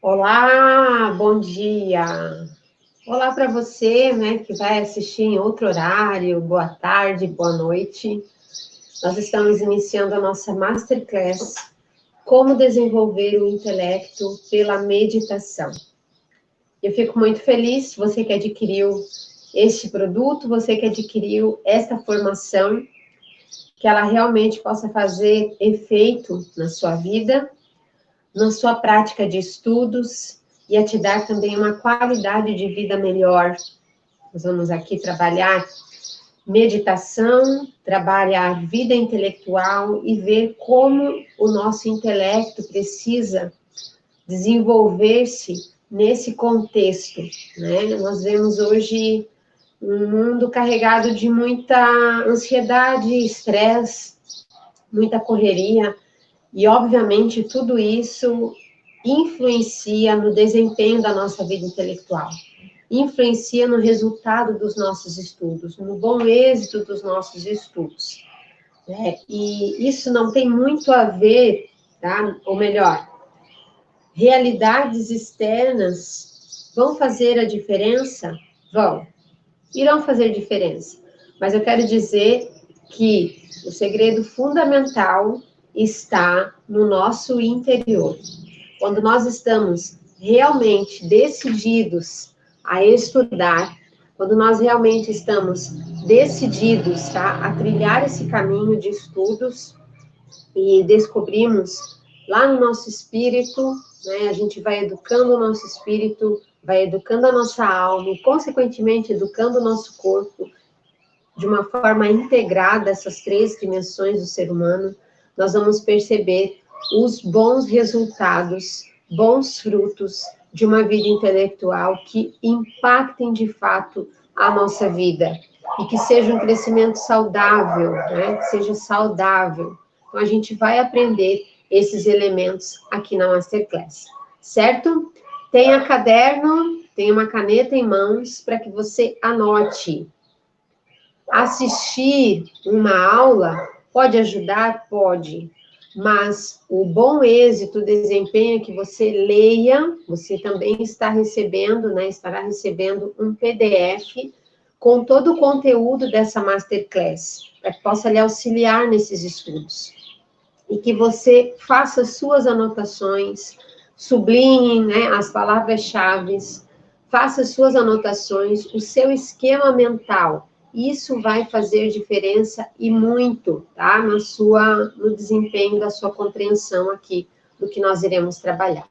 Olá, bom dia. Olá para você, né, que vai assistir em outro horário. Boa tarde, boa noite. Nós estamos iniciando a nossa Masterclass Como Desenvolver o Intelecto pela Meditação. Eu fico muito feliz, você que adquiriu este produto, você que adquiriu esta formação, que ela realmente possa fazer efeito na sua vida, na sua prática de estudos e a te dar também uma qualidade de vida melhor. Nós vamos aqui trabalhar meditação, trabalhar vida intelectual e ver como o nosso intelecto precisa desenvolver-se nesse contexto, né? Nós vemos hoje um mundo carregado de muita ansiedade, estresse, muita correria, e, obviamente, tudo isso influencia no desempenho da nossa vida intelectual, influencia no resultado dos nossos estudos, no bom êxito dos nossos estudos, né? E isso não tem muito a ver, tá? Ou melhor, realidades externas vão fazer a diferença? Vão, irão fazer diferença, mas eu quero dizer que o segredo fundamental está no nosso interior. Quando nós estamos realmente decididos a estudar, quando nós realmente estamos decididos, tá, a trilhar esse caminho de estudos e descobrimos lá no nosso espírito, né, a gente vai educando o nosso espírito, vai educando a nossa alma e, consequentemente, educando o nosso corpo de uma forma integrada, essas três dimensões do ser humano, nós vamos perceber os bons resultados, bons frutos de uma vida intelectual que impactem de fato a nossa vida e que seja um crescimento saudável, né? Que seja saudável. Então, a gente vai aprender esses elementos aqui na Masterclass, certo? Tenha caderno, tenha uma caneta em mãos para que você anote. Assistir uma aula pode ajudar? Pode. Mas o bom êxito, o desempenho é que você leia, você também está recebendo, né? Estará recebendo um PDF com todo o conteúdo dessa Masterclass, para que possa lhe auxiliar nesses estudos. E que você faça suas anotações, sublinhe, né, as palavras-chave, faça suas anotações, o seu esquema mental. Isso vai fazer diferença e muito, tá? No desempenho da sua compreensão aqui, do que nós iremos trabalhar.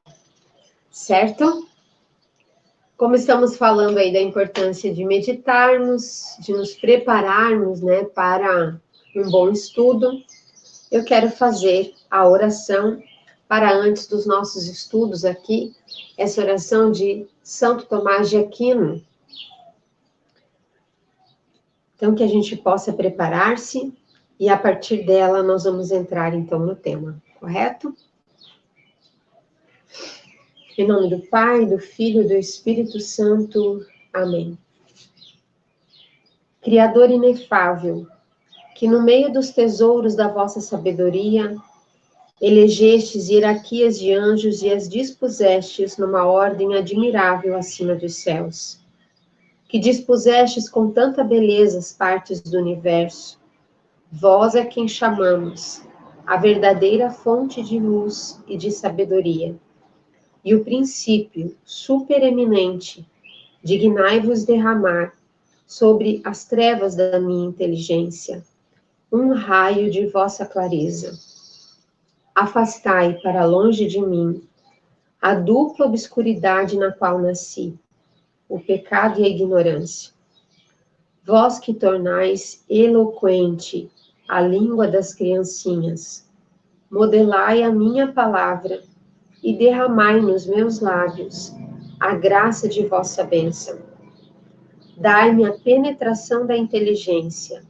Certo? Como estamos falando aí da importância de meditarmos, de nos prepararmos, né, para um bom estudo, eu quero fazer a oração para antes dos nossos estudos aqui, essa oração de Santo Tomás de Aquino. Então, que a gente possa preparar-se e, a partir dela, nós vamos entrar, então, no tema, correto? Em nome do Pai, do Filho e do Espírito Santo. Amém. Criador inefável, que no meio dos tesouros da vossa sabedoria, elegestes hierarquias de anjos e as dispusestes numa ordem admirável acima dos céus, que dispusestes com tanta beleza as partes do universo, vós é quem chamamos a verdadeira fonte de luz e de sabedoria, e o princípio supereminente, dignai-vos derramar sobre as trevas da minha inteligência um raio de vossa clareza. Afastai para longe de mim a dupla obscuridade na qual nasci, o pecado e a ignorância. Vós que tornais eloquente a língua das criancinhas, modelai a minha palavra e derramai nos meus lábios a graça de vossa bênção. Dai-me a penetração da inteligência,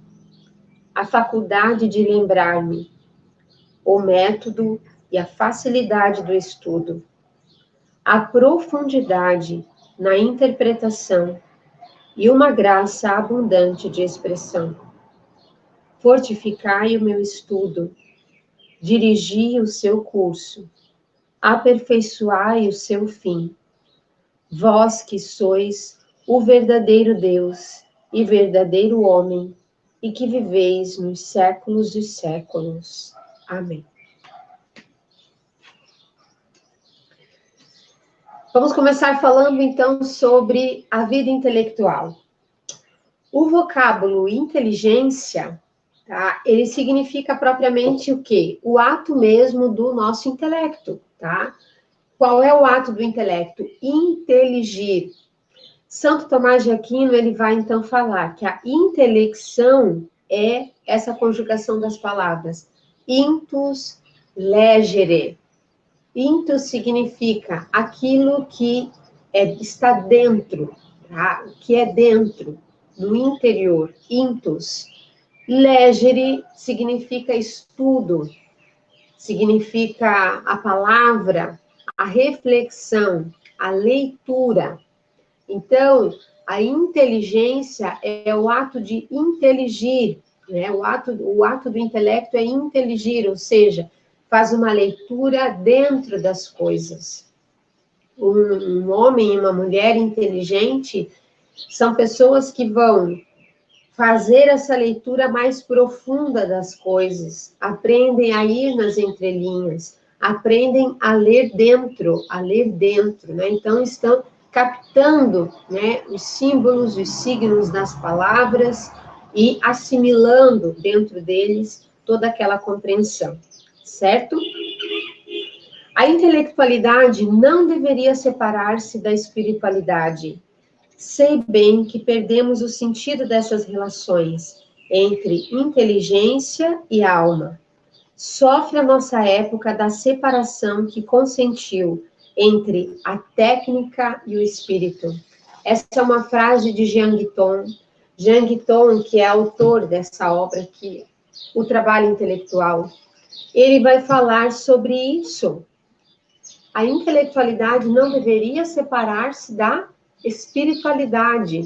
a faculdade de lembrar-me, o método e a facilidade do estudo, a profundidade na interpretação e uma graça abundante de expressão. Fortificai o meu estudo, dirigi o seu curso, aperfeiçoai o seu fim. Vós que sois o verdadeiro Deus e verdadeiro homem, e que viveis nos séculos dos séculos. Amém. Vamos começar falando, então, sobre a vida intelectual. O vocábulo inteligência, tá? Ele significa propriamente o quê? O ato mesmo do nosso intelecto, tá? Qual é o ato do intelecto? Inteligir. Santo Tomás de Aquino, ele vai então falar que a intelecção é essa conjugação das palavras intus legere. Intus significa aquilo que está dentro, tá? Que é dentro, no interior, intus. Legere significa estudo, significa a palavra, a reflexão, a leitura. Então, a inteligência é o ato de inteligir, né? O ato do intelecto é inteligir, ou seja, faz uma leitura dentro das coisas. Um homem e uma mulher inteligente são pessoas que vão fazer essa leitura mais profunda das coisas, aprendem a ir nas entrelinhas, aprendem a ler dentro, né? Então, estão captando, né, os símbolos, os signos das palavras e assimilando dentro deles toda aquela compreensão, certo? A intelectualidade não deveria separar-se da espiritualidade. Sei bem que perdemos o sentido dessas relações entre inteligência e alma. Sofre a nossa época da separação que consentiu entre a técnica e o espírito. Essa é uma frase de Jean Guiton. Jean Guiton, que é autor dessa obra aqui, O Trabalho Intelectual, ele vai falar sobre isso. A intelectualidade não deveria separar-se da espiritualidade.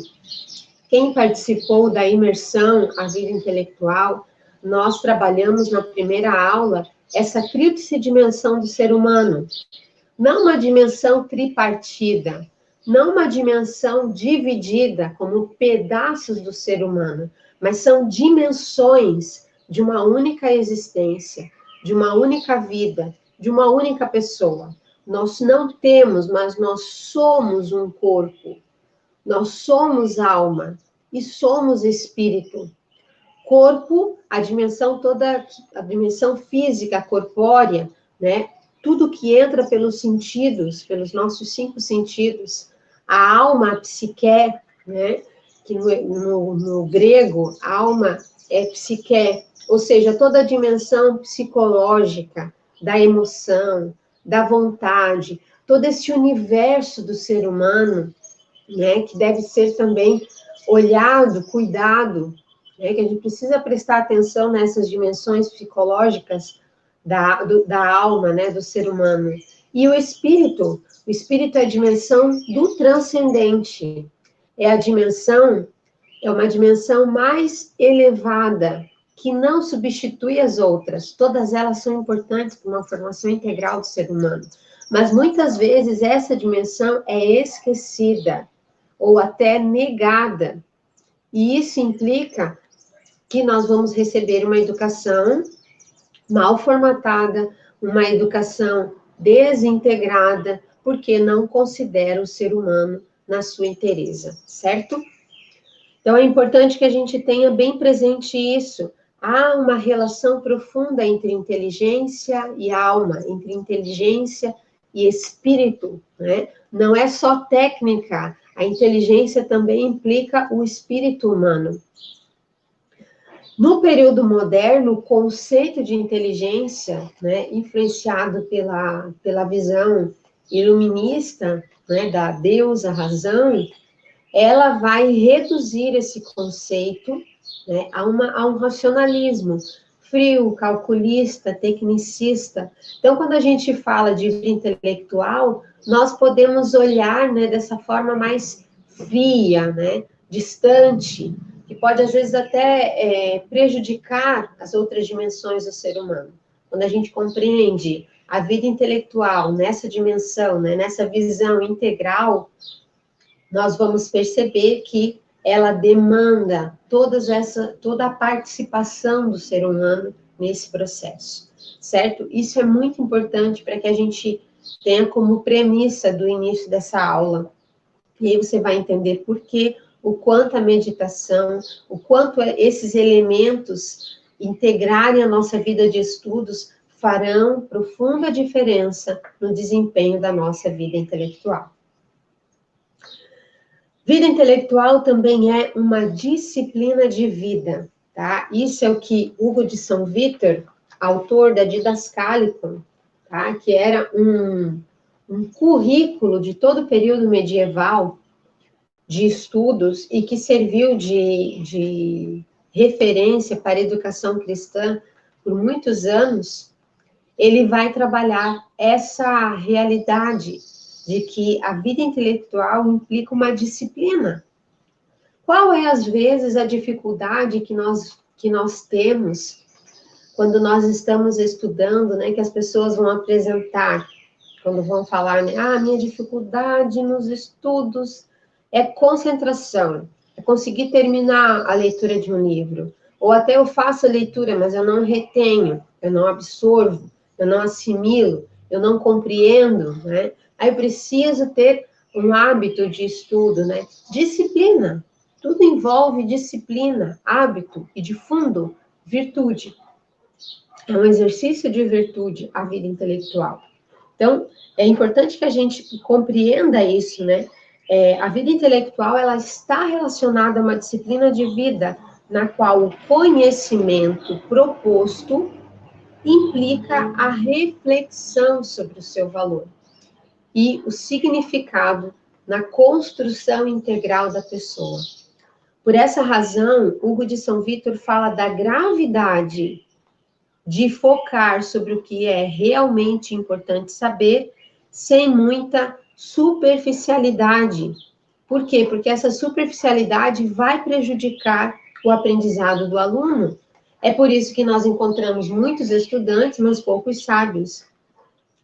Quem participou da imersão à vida intelectual, nós trabalhamos na primeira aula essa tríplice dimensão do ser humano. Não uma dimensão tripartida, não uma dimensão dividida como pedaços do ser humano, mas são dimensões de uma única existência, de uma única vida, de uma única pessoa. Nós não temos, mas nós somos um corpo. Nós somos alma e somos espírito. Corpo, a dimensão toda, a dimensão física, corpórea, né? Tudo que entra pelos sentidos, pelos nossos 5 sentidos. A alma, a psique, né? Que no grego, alma é psique, ou seja, toda a dimensão psicológica, da emoção, da vontade, todo esse universo do ser humano, né, que deve ser também olhado, cuidado, né, que a gente precisa prestar atenção nessas dimensões psicológicas da alma, né, do ser humano. E o espírito é a dimensão do transcendente, é uma dimensão mais elevada, que não substitui as outras. Todas elas são importantes para uma formação integral do ser humano. Mas muitas vezes essa dimensão é esquecida ou até negada. E isso implica que nós vamos receber uma educação mal formatada, uma educação desintegrada, porque não considera o ser humano na sua inteireza, certo? Então, é importante que a gente tenha bem presente isso. Há uma relação profunda entre inteligência e alma, entre inteligência e espírito, né? Não é só técnica, a inteligência também implica o espírito humano. No período moderno, o conceito de inteligência, né, influenciado pela visão iluminista, né, da deusa razão, ela vai reduzir esse conceito, né, a um racionalismo frio, calculista, tecnicista. Então, quando a gente fala de vida intelectual, nós podemos olhar, né, dessa forma mais fria, né, distante, que pode, às vezes, até prejudicar as outras dimensões do ser humano. Quando a gente compreende a vida intelectual nessa dimensão, né, nessa visão integral, nós vamos perceber que ela demanda toda a participação do ser humano nesse processo, certo? Isso é muito importante para que a gente tenha como premissa do início dessa aula. E aí você vai entender por que, o quanto a meditação, o quanto esses elementos integrarem a nossa vida de estudos farão profunda diferença no desempenho da nossa vida intelectual. Vida intelectual também é uma disciplina de vida, tá? Isso é o que Hugo de São Vítor, autor da Didascalicon, tá? Que era um currículo de todo o período medieval de estudos e que serviu de referência para a educação cristã por muitos anos. Ele vai trabalhar essa realidade de que a vida intelectual implica uma disciplina. Qual é, às vezes, a dificuldade que nós temos quando nós estamos estudando, né, que as pessoas vão apresentar, quando vão falar, né, minha dificuldade nos estudos é concentração, é conseguir terminar a leitura de um livro, ou até eu faço a leitura, mas eu não retenho, eu não absorvo, eu não assimilo, eu não compreendo, né? Aí eu preciso ter um hábito de estudo, né? Disciplina. Tudo envolve disciplina, hábito e, de fundo, virtude. É um exercício de virtude a vida intelectual. Então, é importante que a gente compreenda isso, né? A vida intelectual, ela está relacionada a uma disciplina de vida na qual o conhecimento proposto implica a reflexão sobre o seu valor e o significado na construção integral da pessoa. Por essa razão, Hugo de São Vítor fala da gravidade de focar sobre o que é realmente importante saber, sem muita superficialidade. Por quê? Porque essa superficialidade vai prejudicar o aprendizado do aluno. É por isso que nós encontramos muitos estudantes, mas poucos sábios.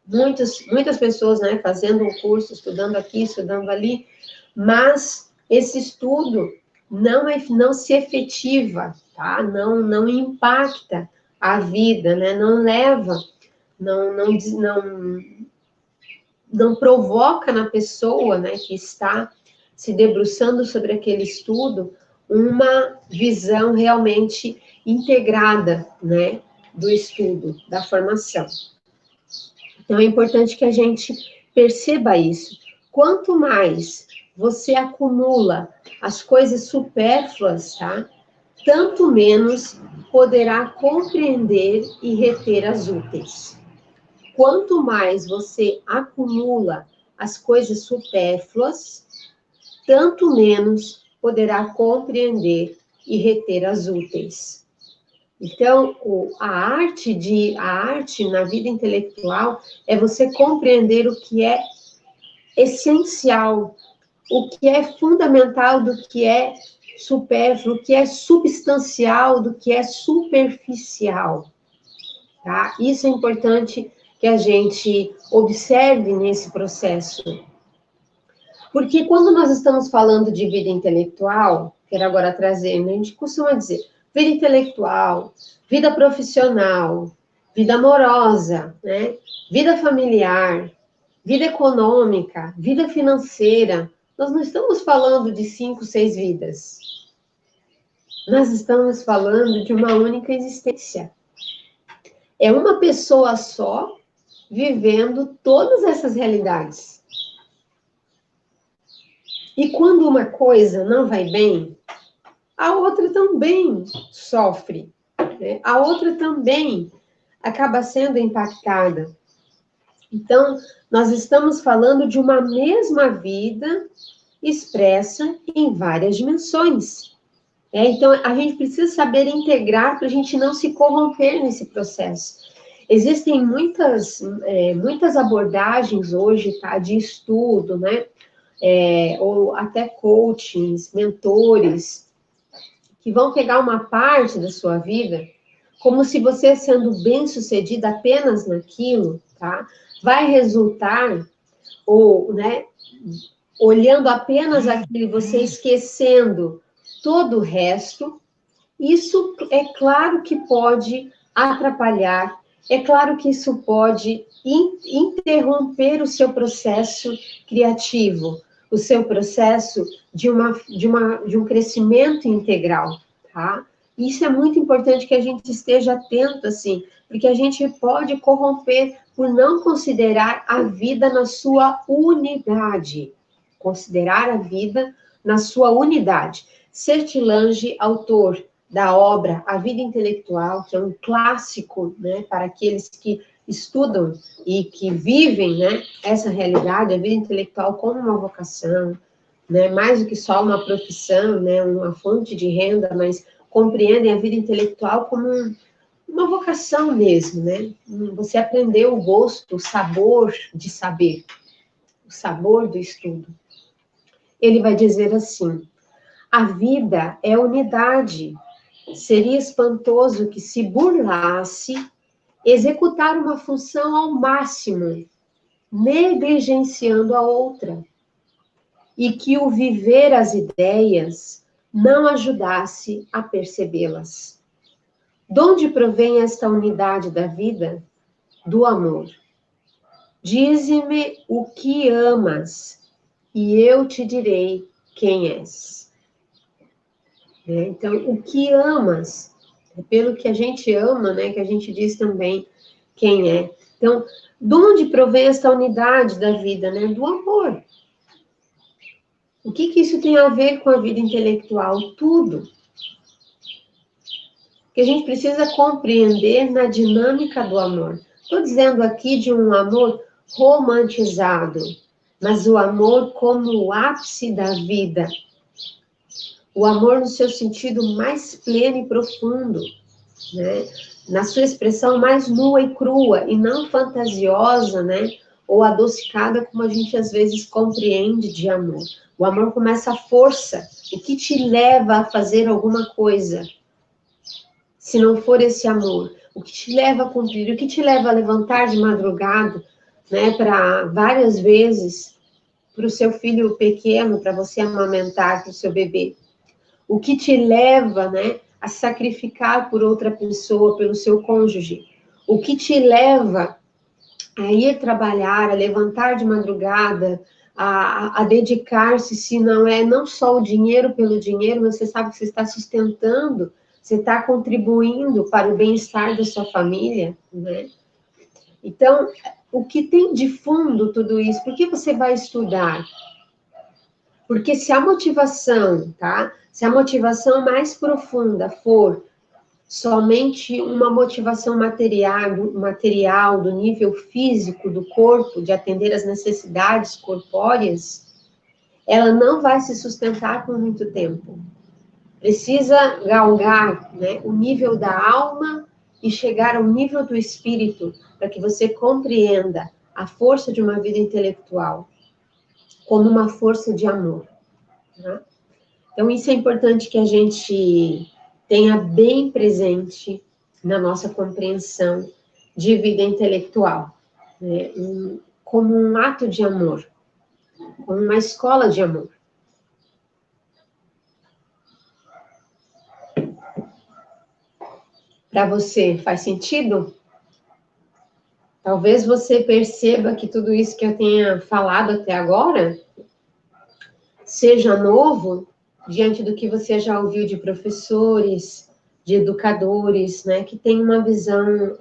Muitas pessoas, né, fazendo um curso, estudando aqui, estudando ali, mas esse estudo não se efetiva, tá? Não impacta a vida, né? Não leva, não provoca na pessoa, né, que está se debruçando sobre aquele estudo, uma visão realmente integrada, né, do estudo, da formação. Então, é importante que a gente perceba isso. Quanto mais você acumula as coisas supérfluas, tá? Tanto menos poderá compreender e reter as úteis. Quanto mais você acumula as coisas supérfluas, tanto menos poderá compreender e reter as úteis. Então, a arte na vida intelectual é você compreender o que é essencial, o que é fundamental do que é supérfluo, o que é substancial do que é superficial, tá? Isso é importante que a gente observe nesse processo. Porque quando nós estamos falando de vida intelectual, quero agora trazer, a gente costuma dizer, vida intelectual, vida profissional, vida amorosa, né? Vida familiar, vida econômica, vida financeira. Nós não estamos falando de 5, 6 vidas. Nós estamos falando de uma única existência. É uma pessoa só vivendo todas essas realidades. E quando uma coisa não vai bem, a outra também sofre, né? A outra também acaba sendo impactada. Então, nós estamos falando de uma mesma vida expressa em várias dimensões. Então, a gente precisa saber integrar para a gente não se corromper nesse processo. Existem muitas abordagens hoje, tá, de estudo, né? Ou até coachings, mentores, que vão pegar uma parte da sua vida, como se você sendo bem-sucedida apenas naquilo, tá? Vai resultar, ou, né, olhando apenas aquilo, você esquecendo todo o resto, isso é claro que pode atrapalhar, é claro que isso pode interromper o seu processo criativo, o seu processo de um crescimento integral, tá? Isso é muito importante que a gente esteja atento, assim, porque a gente pode corromper por não considerar a vida na sua unidade. Considerar a vida na sua unidade. Sertilange, autor da obra A Vida Intelectual, que é um clássico, né, para aqueles que estudam e que vivem, né, essa realidade, a vida intelectual como uma vocação, né, mais do que só uma profissão, né, uma fonte de renda, mas compreendem a vida intelectual como uma vocação mesmo, né? Você aprendeu o gosto, o sabor de saber, o sabor do estudo. Ele vai dizer assim: a vida é unidade. Seria espantoso que se burlasse executar uma função ao máximo, negligenciando a outra, e que o viver as ideias não ajudasse a percebê-las. De onde provém esta unidade da vida? Do amor. Dize-me o que amas, e eu te direi quem és. Então, o que amas, é pelo que a gente ama, né, que a gente diz também quem é. Então, de onde provém esta unidade da vida, né? Do amor. O que isso tem a ver com a vida intelectual? Tudo. Que a gente precisa compreender na dinâmica do amor. Estou dizendo aqui de um amor romantizado, mas o amor como o ápice da vida. O amor no seu sentido mais pleno e profundo, né? Na sua expressão mais nua e crua, e não fantasiosa, né? Ou adocicada, como a gente às vezes compreende de amor. O amor com essa força, o que te leva a fazer alguma coisa, se não for esse amor? O que te leva a cumprir? O que te leva a levantar de madrugada, né? Para várias vezes, para o seu filho pequeno, para você amamentar para o seu bebê? O que te leva, né, a sacrificar por outra pessoa, pelo seu cônjuge? O que te leva a ir trabalhar, a levantar de madrugada, a dedicar-se, se não é não só o dinheiro pelo dinheiro, mas você sabe que você está sustentando, você está contribuindo para o bem-estar da sua família, né? Então, o que tem de fundo tudo isso? Por que você vai estudar? Porque se a motivação, tá? Se a motivação mais profunda for somente uma motivação material do nível físico do corpo, de atender às necessidades corpóreas, ela não vai se sustentar por muito tempo. Precisa galgar, né, o nível da alma e chegar ao nível do espírito, para que você compreenda a força de uma vida intelectual como uma força de amor. Né? Então, isso é importante que a gente tenha bem presente na nossa compreensão de vida intelectual, né? Como um ato de amor, como uma escola de amor. Para você, faz sentido? Talvez você perceba que tudo isso que eu tenha falado até agora seja novo diante do que você já ouviu de professores, de educadores, né, que tem uma visão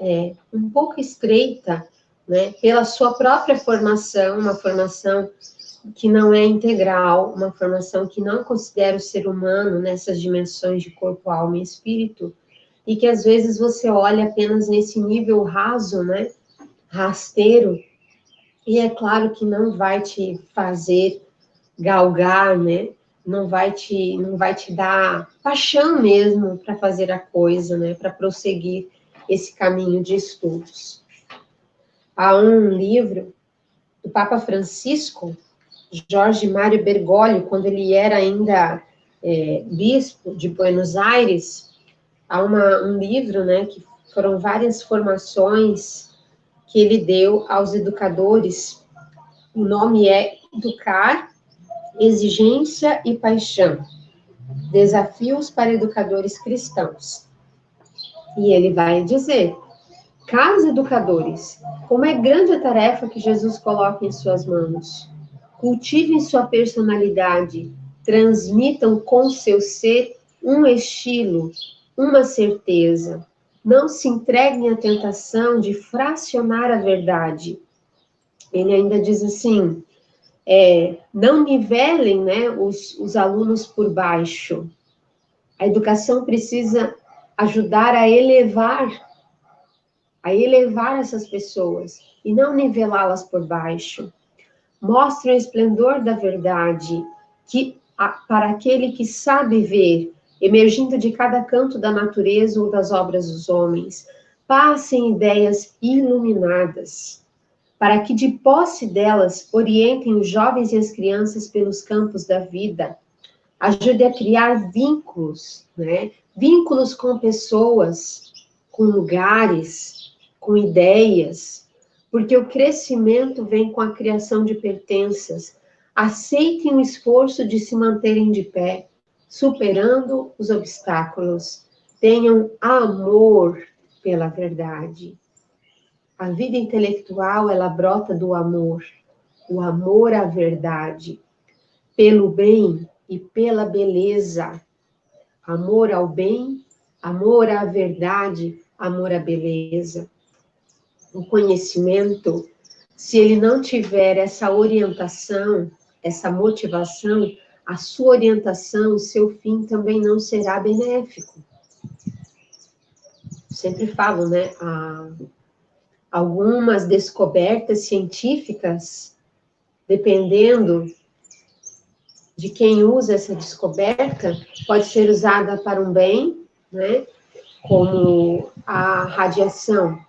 um pouco estreita, né, pela sua própria formação, uma formação que não é integral, uma formação que não considera o ser humano nessas dimensões de corpo, alma e espírito, e que às vezes você olha apenas nesse nível raso, né, rasteiro, e é claro que não vai te fazer galgar, né, não vai te dar paixão mesmo para fazer a coisa, né, para prosseguir esse caminho de estudos. Há um livro do Papa Francisco, Jorge Mário Bergoglio, quando ele era ainda bispo de Buenos Aires, há um livro, né, que foram várias formações que ele deu aos educadores. O nome é Educar, Exigência e Paixão. Desafios para educadores cristãos. E ele vai dizer: caros educadores, como é grande a tarefa que Jesus coloca em suas mãos. Cultivem sua personalidade, transmitam com seu ser um estilo, uma certeza. Não se entreguem à tentação de fracionar a verdade. Ele ainda diz assim, não nivelem, né, os alunos por baixo. A educação precisa ajudar a elevar essas pessoas e não nivelá-las por baixo. Mostre o esplendor da verdade para aquele que sabe ver, emergindo de cada canto da natureza ou das obras dos homens. Passem ideias iluminadas, para que de posse delas orientem os jovens e as crianças pelos campos da vida. Ajude a criar vínculos, né? Vínculos com pessoas, com lugares, com ideias, porque o crescimento vem com a criação de pertenças. Aceitem o esforço de se manterem de pé, superando os obstáculos. Tenham amor pela verdade. A vida intelectual, ela brota do amor, o amor à verdade, pelo bem e pela beleza. Amor ao bem, amor à verdade, amor à beleza. O conhecimento, se ele não tiver essa orientação, essa motivação, a sua orientação, o seu fim também não será benéfico. Sempre falo, né? Algumas descobertas científicas, dependendo de quem usa essa descoberta, pode ser usada para um bem, né? Como a radiação.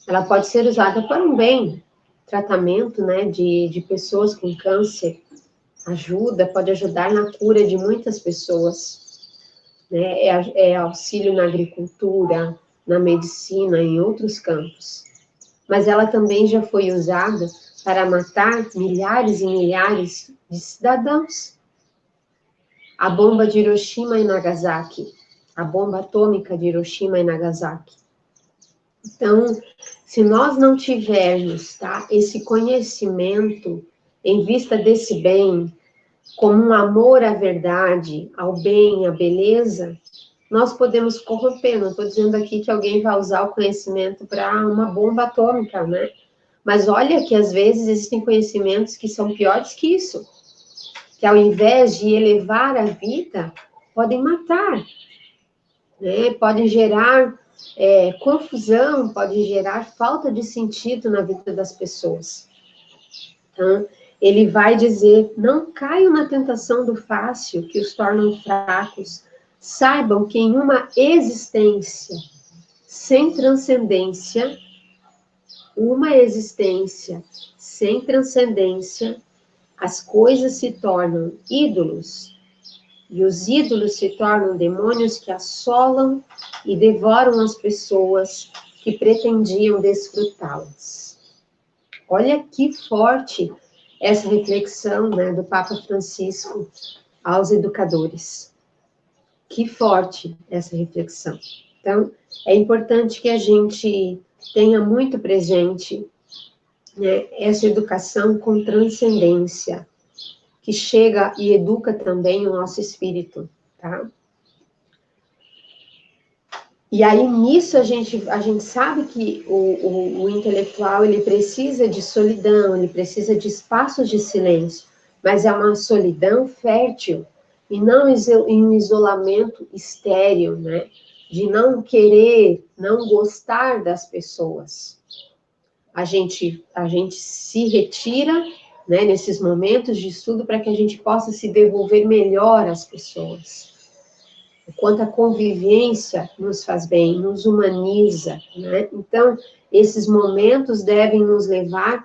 Ela pode ser usada para um bem, tratamento, né, de pessoas com câncer, pode ajudar na cura de muitas pessoas, né, é auxílio na agricultura, na medicina, em outros campos. Mas ela também já foi usada para matar milhares e milhares de cidadãos. A bomba de Hiroshima e Nagasaki, a bomba atômica de Hiroshima e Nagasaki. Então, se nós não tivermos, tá, esse conhecimento em vista desse bem, como um amor à verdade, ao bem, à beleza, nós podemos corromper. Não estou dizendo aqui que alguém vai usar o conhecimento para uma bomba atômica, né? Mas olha que às vezes existem conhecimentos que são piores que isso, que ao invés de elevar a vida, podem matar, né? Podem gerar confusão, pode gerar falta de sentido na vida das pessoas. Então, ele vai dizer, não caiam na tentação do fácil, que os tornam fracos. Saibam que em uma existência sem transcendência, as coisas se tornam ídolos, e os ídolos se tornam demônios que assolam e devoram as pessoas que pretendiam desfrutá-las. Olha que forte essa reflexão, né, do Papa Francisco aos educadores. Que forte essa reflexão. Então, é importante que a gente tenha muito presente, né, essa educação com transcendência, que chega e educa também o nosso espírito, tá? E aí, nisso, a gente sabe que o intelectual, ele precisa de solidão, ele precisa de espaços de silêncio, mas é uma solidão fértil, e não em um isolamento estéril, né? De não querer, não gostar das pessoas. A gente se retira, né, nesses momentos de estudo para que a gente possa se devolver melhor às pessoas. O quanto a convivência nos faz bem, nos humaniza, né? Então, esses momentos devem nos levar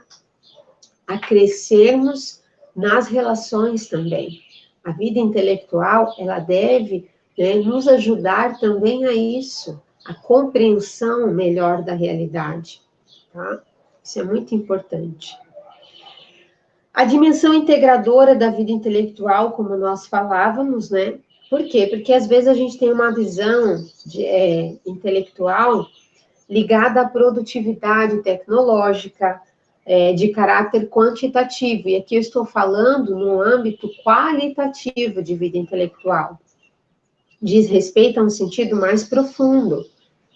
a crescermos nas relações também. A vida intelectual, ela deve, né, nos ajudar também a isso, a compreensão melhor da realidade, tá? Isso é muito importante. A dimensão integradora da vida intelectual, como nós falávamos, né? Por quê? Porque às vezes a gente tem uma visão intelectual ligada à produtividade tecnológica, de caráter quantitativo. E aqui eu estou falando no âmbito qualitativo de vida intelectual. Diz respeito a um sentido mais profundo.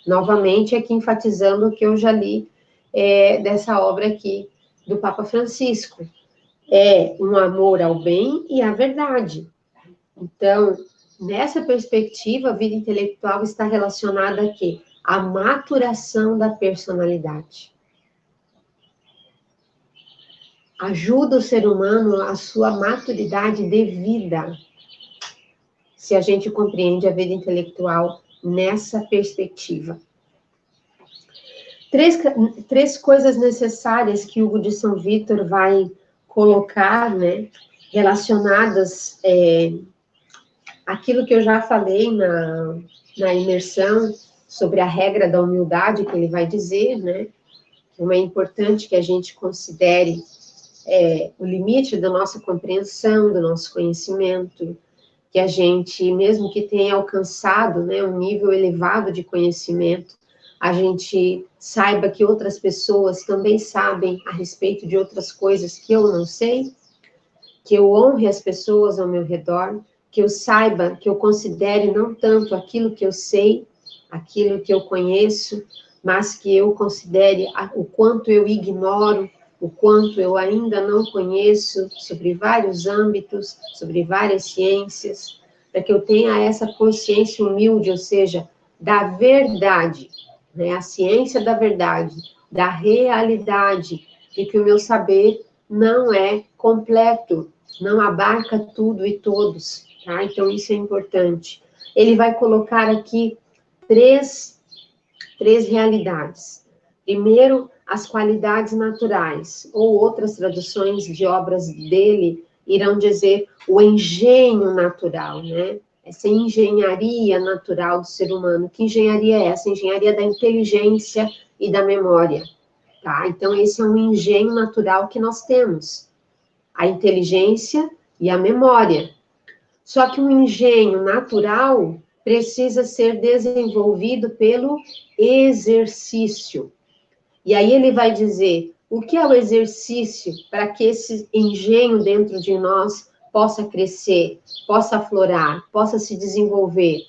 Novamente, aqui enfatizando o que eu já li dessa obra aqui do Papa Francisco. É um amor ao bem e à verdade. Então, nessa perspectiva, a vida intelectual está relacionada a quê? A maturação da personalidade. Ajuda o ser humano à sua maturidade de vida, se a gente compreende a vida intelectual nessa perspectiva. Três coisas necessárias que Hugo de São Vítor vai colocar, né, relacionadas àquilo que eu já falei na imersão, sobre a regra da humildade, que ele vai dizer, né, como é importante que a gente considere o limite da nossa compreensão, do nosso conhecimento, que a gente, mesmo que tenha alcançado, né, um nível elevado de conhecimento, a gente saiba que outras pessoas também sabem a respeito de outras coisas que eu não sei, que eu honre as pessoas ao meu redor, que eu saiba, que eu considere não tanto aquilo que eu sei, aquilo que eu conheço, mas que eu considere o quanto eu ignoro, o quanto eu ainda não conheço sobre vários âmbitos, sobre várias ciências, para que eu tenha essa consciência humilde, ou seja, da verdade, né? A ciência da verdade, da realidade, de que o meu saber não é completo, não abarca tudo e todos, tá? Então, isso é importante. Ele vai colocar aqui três realidades. Primeiro, as qualidades naturais, ou outras traduções de obras dele irão dizer o engenho natural, né? Essa engenharia natural do ser humano. Que engenharia é essa? Engenharia da inteligência e da memória, tá? Então, esse é um engenho natural que nós temos. A inteligência e a memória. Só que o engenho natural precisa ser desenvolvido pelo exercício. E aí ele vai dizer, o que é o exercício para que esse engenho dentro de nós possa crescer, possa aflorar, possa se desenvolver?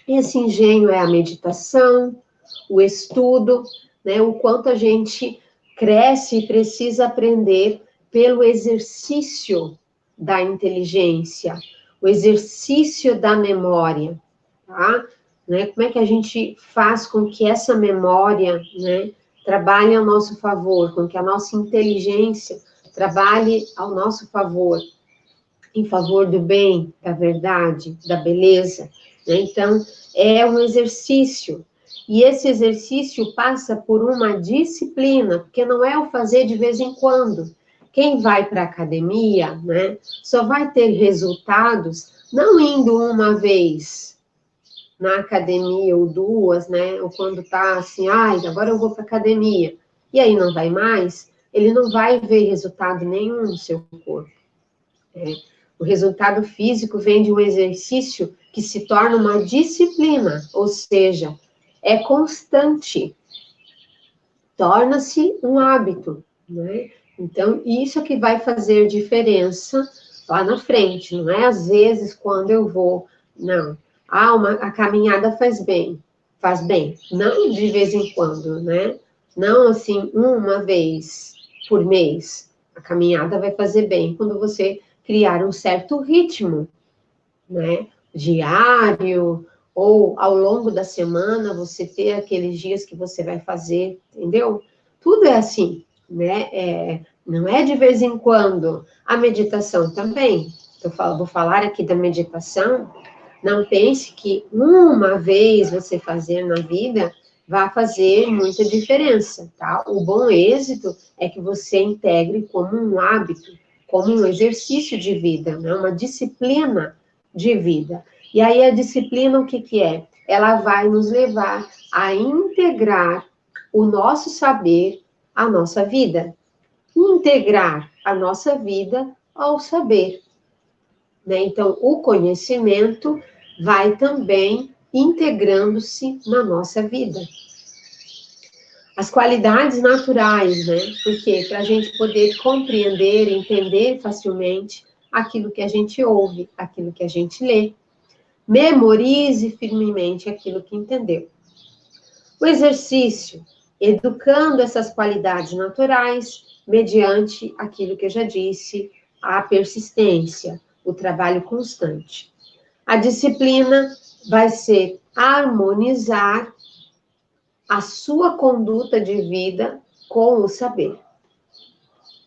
Esse engenho é a meditação, o estudo, né? O quanto a gente cresce e precisa aprender pelo exercício da inteligência, o exercício da memória, tá? Né? Como é que a gente faz com que essa memória, né, trabalhe ao nosso favor, com que a nossa inteligência trabalhe ao nosso favor, em favor do bem, da verdade, da beleza, né? Então, é um exercício, e esse exercício passa por uma disciplina, porque não é o fazer de vez em quando. Quem vai para a academia, né, só vai ter resultados não indo uma vez na academia, ou duas, né, ou quando tá assim, agora eu vou para a academia, e aí não vai mais, ele não vai ver resultado nenhum no seu corpo. O resultado físico vem de um exercício que se torna uma disciplina, ou seja, é constante, torna-se um hábito, né? Então, isso é que vai fazer diferença lá na frente, não é às vezes quando eu vou, não. A caminhada faz bem, não de vez em quando, né? Não assim, uma vez por mês, a caminhada vai fazer bem quando você criar um certo ritmo, né? Diário, ou ao longo da semana, você ter aqueles dias que você vai fazer, entendeu? Tudo é assim, né? Não é de vez em quando. A meditação também. Vou falar aqui da meditação. Não pense que uma vez você fazer na vida vai fazer muita diferença, tá? O bom êxito é que você integre como um hábito, como um exercício de vida, né? Uma disciplina de vida. E aí a disciplina, o que é? Ela vai nos levar a integrar o nosso saber a nossa vida, integrar a nossa vida ao saber, né? Então, o conhecimento vai também integrando-se na nossa vida. As qualidades naturais, né? Porque para a gente poder compreender, entender facilmente aquilo que a gente ouve, aquilo que a gente lê. Memorize firmemente aquilo que entendeu. O exercício, educando essas qualidades naturais, mediante aquilo que eu já disse, a persistência, o trabalho constante. A disciplina vai ser harmonizar a sua conduta de vida com o saber.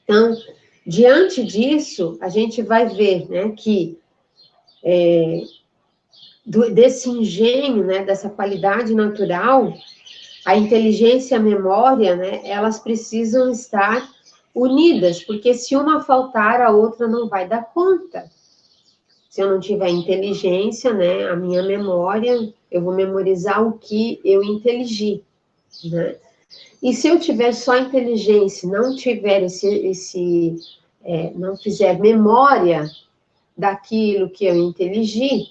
Então, diante disso, a gente vai ver, né, que desse engenho, né, dessa qualidade natural, a inteligência e a memória, né, elas precisam estar unidas, porque se uma faltar, a outra não vai dar conta. Se eu não tiver inteligência, né, a minha memória, eu vou memorizar o que eu inteligi, né? E se eu tiver só inteligência, não tiver não fizer memória daquilo que eu inteligi,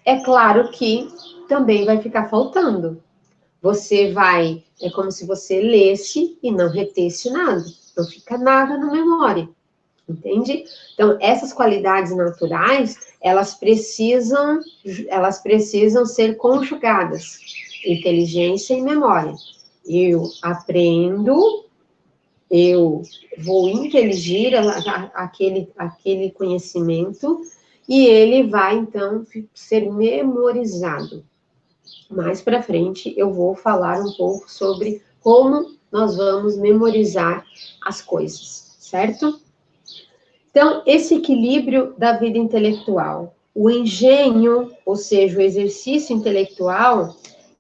é claro que também vai ficar faltando. É como se você lesse e não retesse nada, não fica nada na memória, entende? Então, essas qualidades naturais, elas precisam ser conjugadas, inteligência e memória. Eu aprendo, eu vou inteligir aquele conhecimento e ele vai, então, ser memorizado. Mais para frente, eu vou falar um pouco sobre como nós vamos memorizar as coisas, certo? Então, esse equilíbrio da vida intelectual. O engenho, ou seja, o exercício intelectual,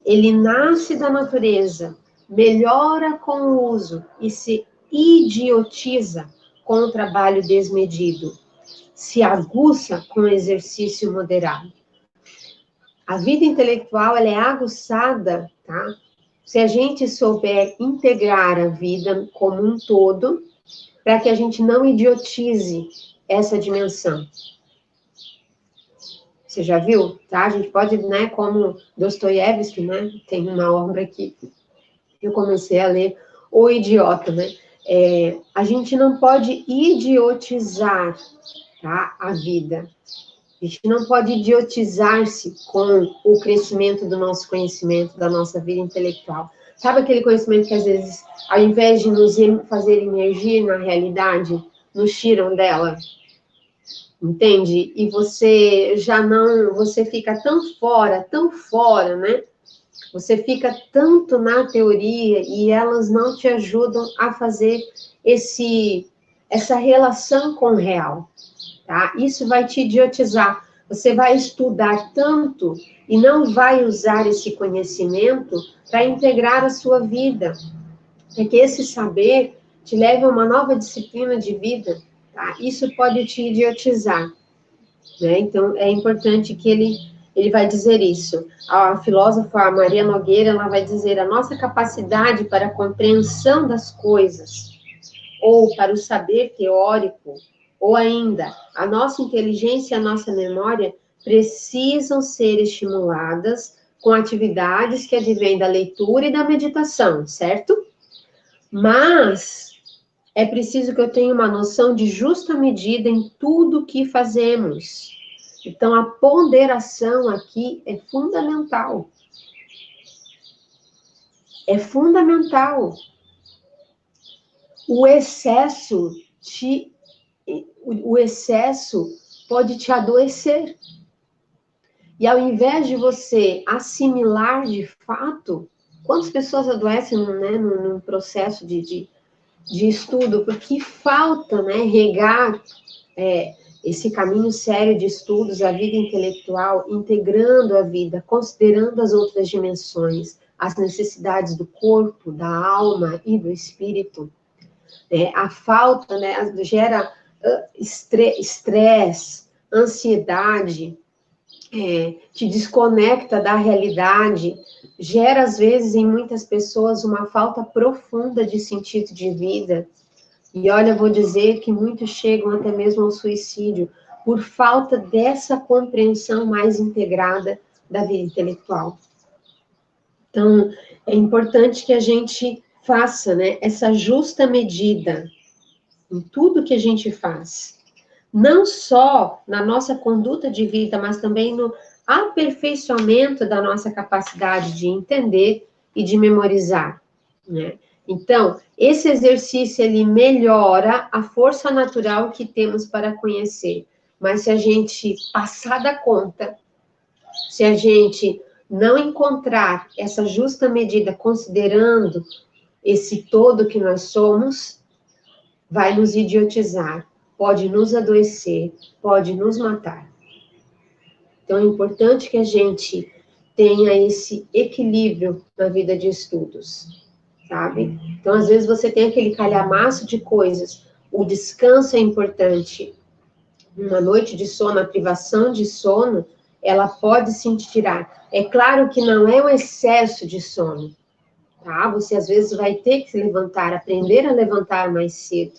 ele nasce da natureza, melhora com o uso e se idiotiza com o trabalho desmedido, se aguça com o exercício moderado. A vida intelectual, ela é aguçada, tá? Se a gente souber integrar a vida como um todo, para que a gente não idiotize essa dimensão. Você já viu? Tá? A gente pode, né, como Dostoiévski, né, tem uma obra que eu comecei a ler, O Idiota, né? A gente não pode idiotizar, tá, a vida. A gente não pode idiotizar-se com o crescimento do nosso conhecimento, da nossa vida intelectual. Sabe aquele conhecimento que, às vezes, ao invés de nos fazer emergir na realidade, nos tiram dela? Entende? E você você fica tão fora, né? Você fica tanto na teoria e elas não te ajudam a fazer essa relação com o real. Tá? Isso vai te idiotizar. Você vai estudar tanto e não vai usar esse conhecimento para integrar a sua vida. Porque esse saber te leva a uma nova disciplina de vida. Tá? Isso pode te idiotizar. Né? Então, é importante que ele vai dizer isso. A filósofa Maria Nogueira, ela vai dizer: a nossa capacidade para a compreensão das coisas, ou para o saber teórico, ou ainda, a nossa inteligência e a nossa memória precisam ser estimuladas com atividades que advêm da leitura e da meditação, certo? Mas é preciso que eu tenha uma noção de justa medida em tudo que fazemos. Então, a ponderação aqui é fundamental. É fundamental. O excesso pode te adoecer. E ao invés de você assimilar de fato, quantas pessoas adoecem, né, num processo de estudo, porque falta, né, regar esse caminho sério de estudos, a vida intelectual, integrando a vida, considerando as outras dimensões, as necessidades do corpo, da alma e do espírito. A falta, né, gera estresse, ansiedade, te desconecta da realidade, gera, às vezes, em muitas pessoas, uma falta profunda de sentido de vida. E olha, vou dizer que muitos chegam até mesmo ao suicídio por falta dessa compreensão mais integrada da vida intelectual. Então, é importante que a gente faça, né, essa justa medida em tudo que a gente faz. Não só na nossa conduta de vida, mas também no aperfeiçoamento da nossa capacidade de entender e de memorizar, né? Então, esse exercício, ele melhora a força natural que temos para conhecer. Mas se a gente passar da conta, se a gente não encontrar essa justa medida, considerando esse todo que nós somos, vai nos idiotizar, pode nos adoecer, pode nos matar. Então, é importante que a gente tenha esse equilíbrio na vida de estudos, sabe? Então, às vezes, você tem aquele calhamaço de coisas, o descanso é importante. Uma noite de sono, a privação de sono, ela pode se tirar. É claro que não é um excesso de sono, tá? Você, às vezes, vai ter que se levantar, aprender a levantar mais cedo,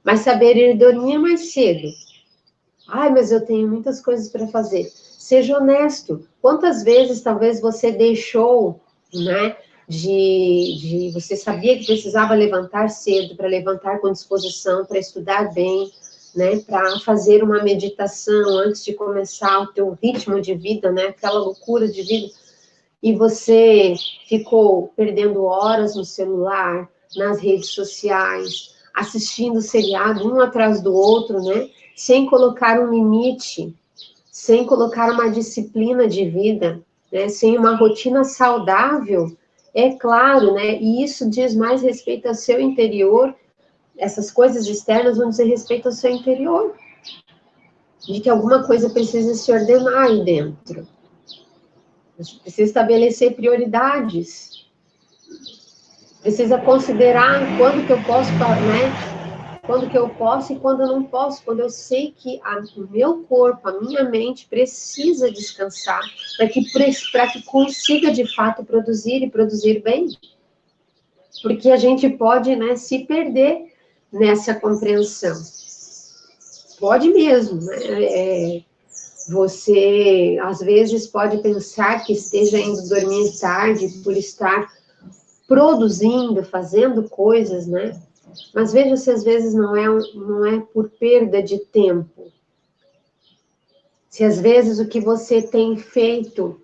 mas saber ir dormir mais cedo. Ai, mas eu tenho muitas coisas para fazer. Seja honesto. Quantas vezes talvez você deixou, né, você sabia que precisava levantar cedo, para levantar com disposição, para estudar bem, né, para fazer uma meditação antes de começar o teu ritmo de vida, né, aquela loucura de vida, e você ficou perdendo horas no celular, nas redes sociais, assistindo seriado um atrás do outro, né, sem colocar um limite, sem colocar uma disciplina de vida, né, sem uma rotina saudável, é claro, né, e isso diz mais respeito ao seu interior, essas coisas externas vão dizer respeito ao seu interior, de que alguma coisa precisa se ordenar aí dentro. A gente precisa estabelecer prioridades, precisa considerar quando que eu posso, né, quando que eu posso e quando eu não posso, quando eu sei que o meu corpo, a minha mente precisa descansar, para que consiga, de fato, produzir e produzir bem. Porque a gente pode, né, se perder nessa compreensão. Pode mesmo, né? Você, às vezes, pode pensar que esteja indo dormir tarde por estar produzindo, fazendo coisas, né? Mas veja se às vezes não é por perda de tempo. Se às vezes o que você tem feito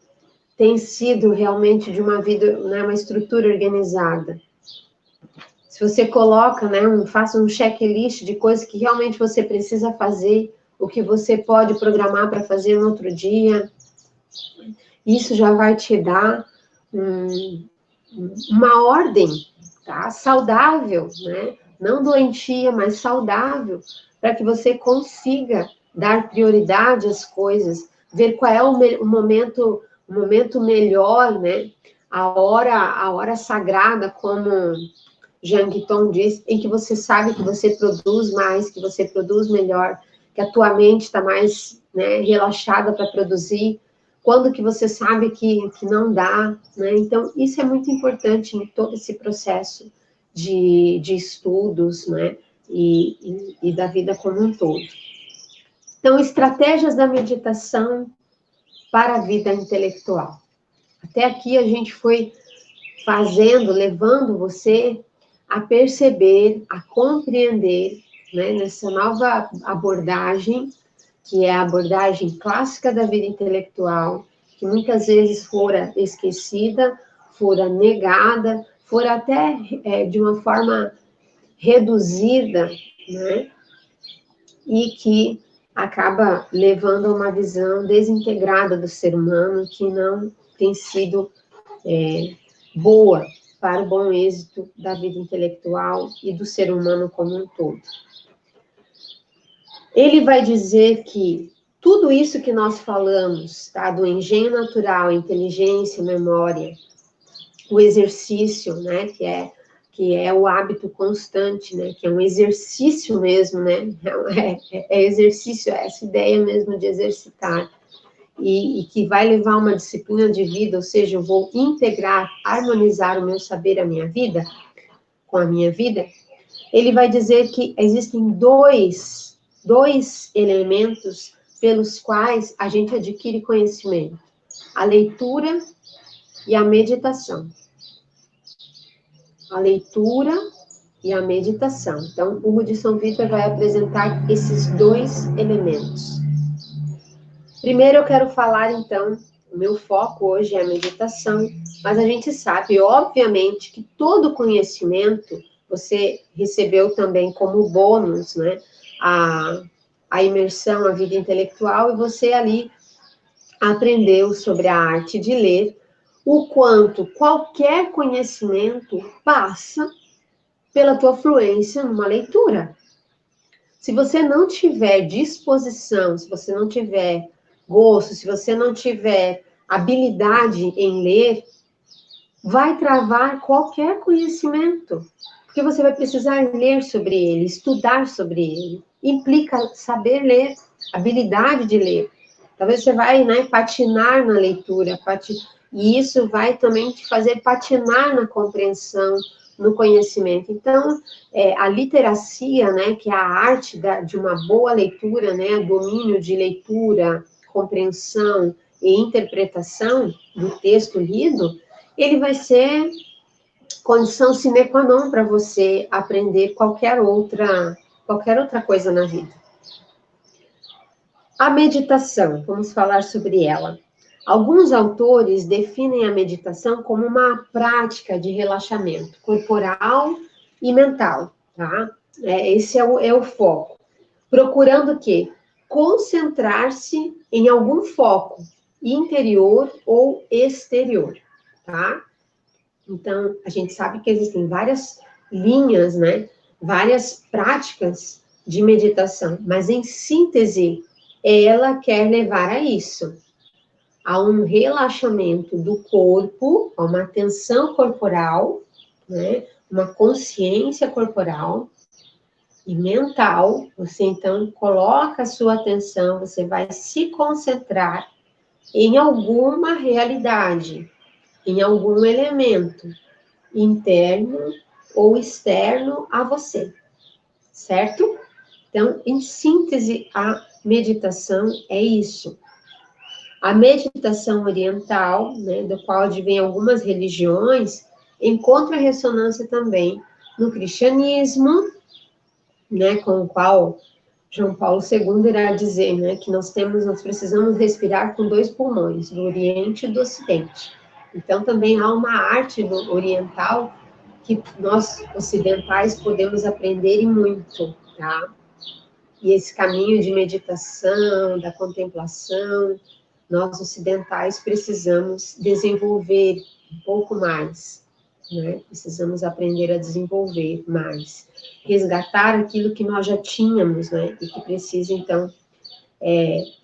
tem sido realmente de uma vida, né, uma estrutura organizada. Se você coloca, né, faça um checklist de coisas que realmente você precisa fazer, o que você pode programar para fazer no outro dia, isso já vai te dar uma ordem, tá? Saudável, né? Não doentia, mas saudável, para que você consiga dar prioridade às coisas, ver qual é o momento melhor, né? A hora sagrada, como Jean Guiton diz, em que você sabe que você produz mais, que você produz melhor, que a tua mente está mais, né, relaxada para produzir, quando que você sabe que não dá, né? Então, isso é muito importante em todo esse processo de estudos, né, e da vida como um todo. Então, estratégias da meditação para a vida intelectual. Até aqui a gente foi levando você a perceber, a compreender, né, nessa nova abordagem, que é a abordagem clássica da vida intelectual, que muitas vezes fora esquecida, fora negada, fora até de uma forma reduzida, né, e que acaba levando a uma visão desintegrada do ser humano, que não tem sido boa para o bom êxito da vida intelectual e do ser humano como um todo. Ele vai dizer que tudo isso que nós falamos, tá, do engenho natural, a inteligência, a memória, o exercício, né, que é o hábito constante, né, que é um exercício mesmo, né, é exercício, é essa ideia mesmo de exercitar. e que vai levar uma disciplina de vida, ou seja, eu vou integrar, harmonizar o meu saber, a minha vida, com a minha vida, ele vai dizer que existem dois elementos pelos quais a gente adquire conhecimento: a leitura e a meditação. A leitura e a meditação. Então, o Hugo de São Vítor vai apresentar esses dois elementos. Primeiro eu quero falar, então, o meu foco hoje é a meditação, mas a gente sabe, obviamente, que todo conhecimento você recebeu também como bônus, né? A imersão, a vida intelectual, e você ali aprendeu sobre a arte de ler, o quanto qualquer conhecimento passa pela tua fluência numa leitura. Se você não tiver disposição, se você não tiver gosto, se você não tiver habilidade em ler, vai travar qualquer conhecimento, porque você vai precisar ler sobre ele, estudar sobre ele. Implica saber ler, habilidade de ler. Talvez você vai, né, patinar na leitura, e isso vai também te fazer patinar na compreensão, no conhecimento. Então, a literacia, né, que é a arte de uma boa leitura, né, domínio de leitura, compreensão e interpretação do texto lido, ele vai ser condição sine qua non para você aprender qualquer outra coisa na vida. A meditação, vamos falar sobre ela. Alguns autores definem a meditação como uma prática de relaxamento corporal e mental, tá? Esse é o foco. Procurando o quê? Concentrar-se em algum foco, interior ou exterior, tá? Então, a gente sabe que existem várias linhas, né? Várias práticas de meditação, mas em síntese, ela quer levar a isso, a um relaxamento do corpo, a uma atenção corporal, né? Uma consciência corporal e mental. Você, então, coloca a sua atenção, você vai se concentrar em alguma realidade, em algum elemento interno ou externo a você, certo? Então, em síntese, a meditação é isso. A meditação oriental, né, do qual advém algumas religiões, encontra ressonância também no cristianismo, né, com o qual João Paulo II irá dizer, né, que nós precisamos respirar com 2 pulmões, do Oriente e do Ocidente. Então, também há uma arte oriental que nós, ocidentais, podemos aprender e muito, tá? E esse caminho de meditação, da contemplação, nós, ocidentais, precisamos desenvolver um pouco mais, né? Precisamos aprender a desenvolver mais, resgatar aquilo que nós já tínhamos, né? E que precisa, então,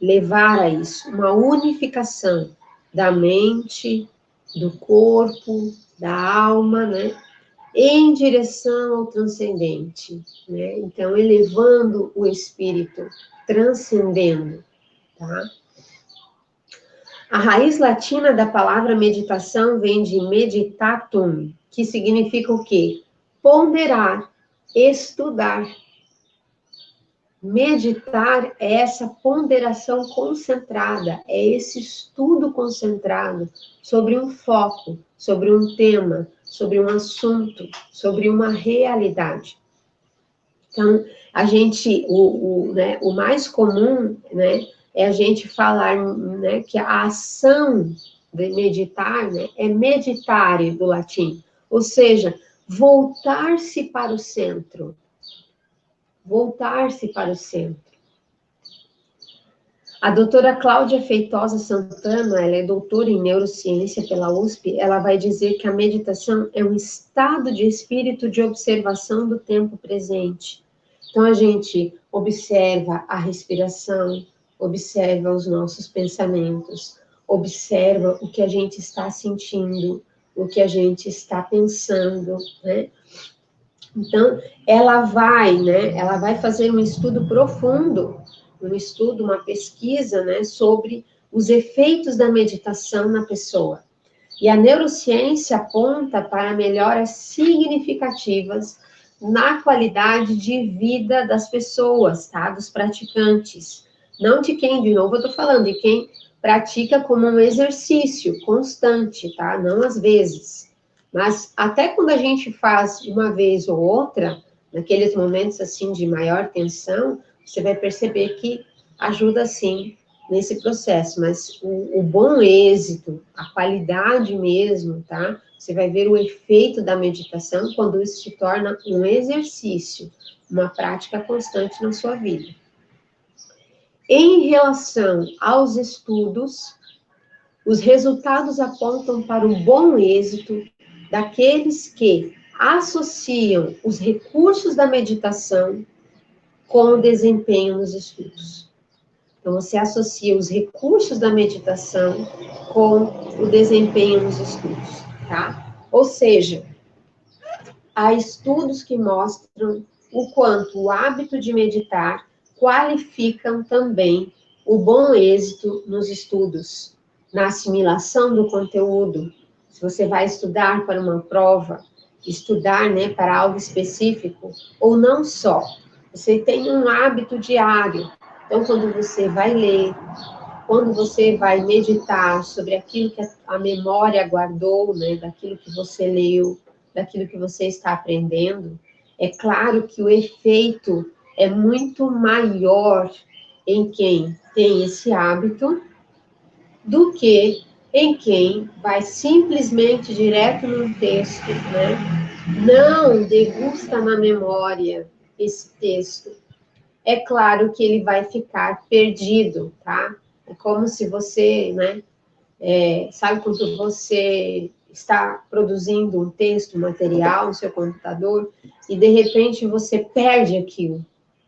levar a isso, uma unificação da mente, do corpo, da alma, né? Em direção ao transcendente, né? Então, elevando o espírito, transcendendo, tá? A raiz latina da palavra meditação vem de meditatum, que significa o quê? Ponderar, estudar. Meditar é essa ponderação concentrada, é esse estudo concentrado sobre um foco, sobre um tema, sobre um assunto, sobre uma realidade. Então, a gente, né, o mais comum, né, é a gente falar, né, que a ação de meditar, né, é meditare do latim, ou seja, voltar-se para o centro. Voltar-se para o centro. A doutora Cláudia Feitosa Santana, ela é doutora em neurociência pela USP, ela vai dizer que a meditação é um estado de espírito de observação do tempo presente. Então, a gente observa a respiração, observa os nossos pensamentos, observa o que a gente está sentindo, o que a gente está pensando, né? Então, ela vai fazer um estudo profundo, uma pesquisa, né, sobre os efeitos da meditação na pessoa. E a neurociência aponta para melhoras significativas na qualidade de vida das pessoas, tá? Dos praticantes. Não de quem, de novo eu tô falando, de quem pratica como um exercício constante, tá? Não às vezes. Mas até quando a gente faz uma vez ou outra, naqueles momentos assim de maior tensão, você vai perceber que ajuda sim nesse processo, mas o bom êxito, a qualidade mesmo, tá? Você vai ver o efeito da meditação quando isso se torna um exercício, uma prática constante na sua vida. Em relação aos estudos, os resultados apontam para o bom êxito daqueles que associam os recursos da meditação com o desempenho nos estudos. Então, você associa os recursos da meditação com o desempenho nos estudos, tá? Ou seja, há estudos que mostram o quanto o hábito de meditar qualificam também o bom êxito nos estudos, na assimilação do conteúdo. Se você vai estudar para uma prova, estudar, né, para algo específico, ou não só, você tem um hábito diário. Então, quando você vai ler, quando você vai meditar sobre aquilo que a memória guardou, né, daquilo que você leu, daquilo que você está aprendendo, é claro que o efeito é muito maior em quem tem esse hábito do que em quem vai simplesmente direto no texto, né? Não degusta na memória esse texto. É claro que ele vai ficar perdido, tá? É como se você, né? Sabe quando você está produzindo um texto, um material no seu computador, e de repente você perde aquilo.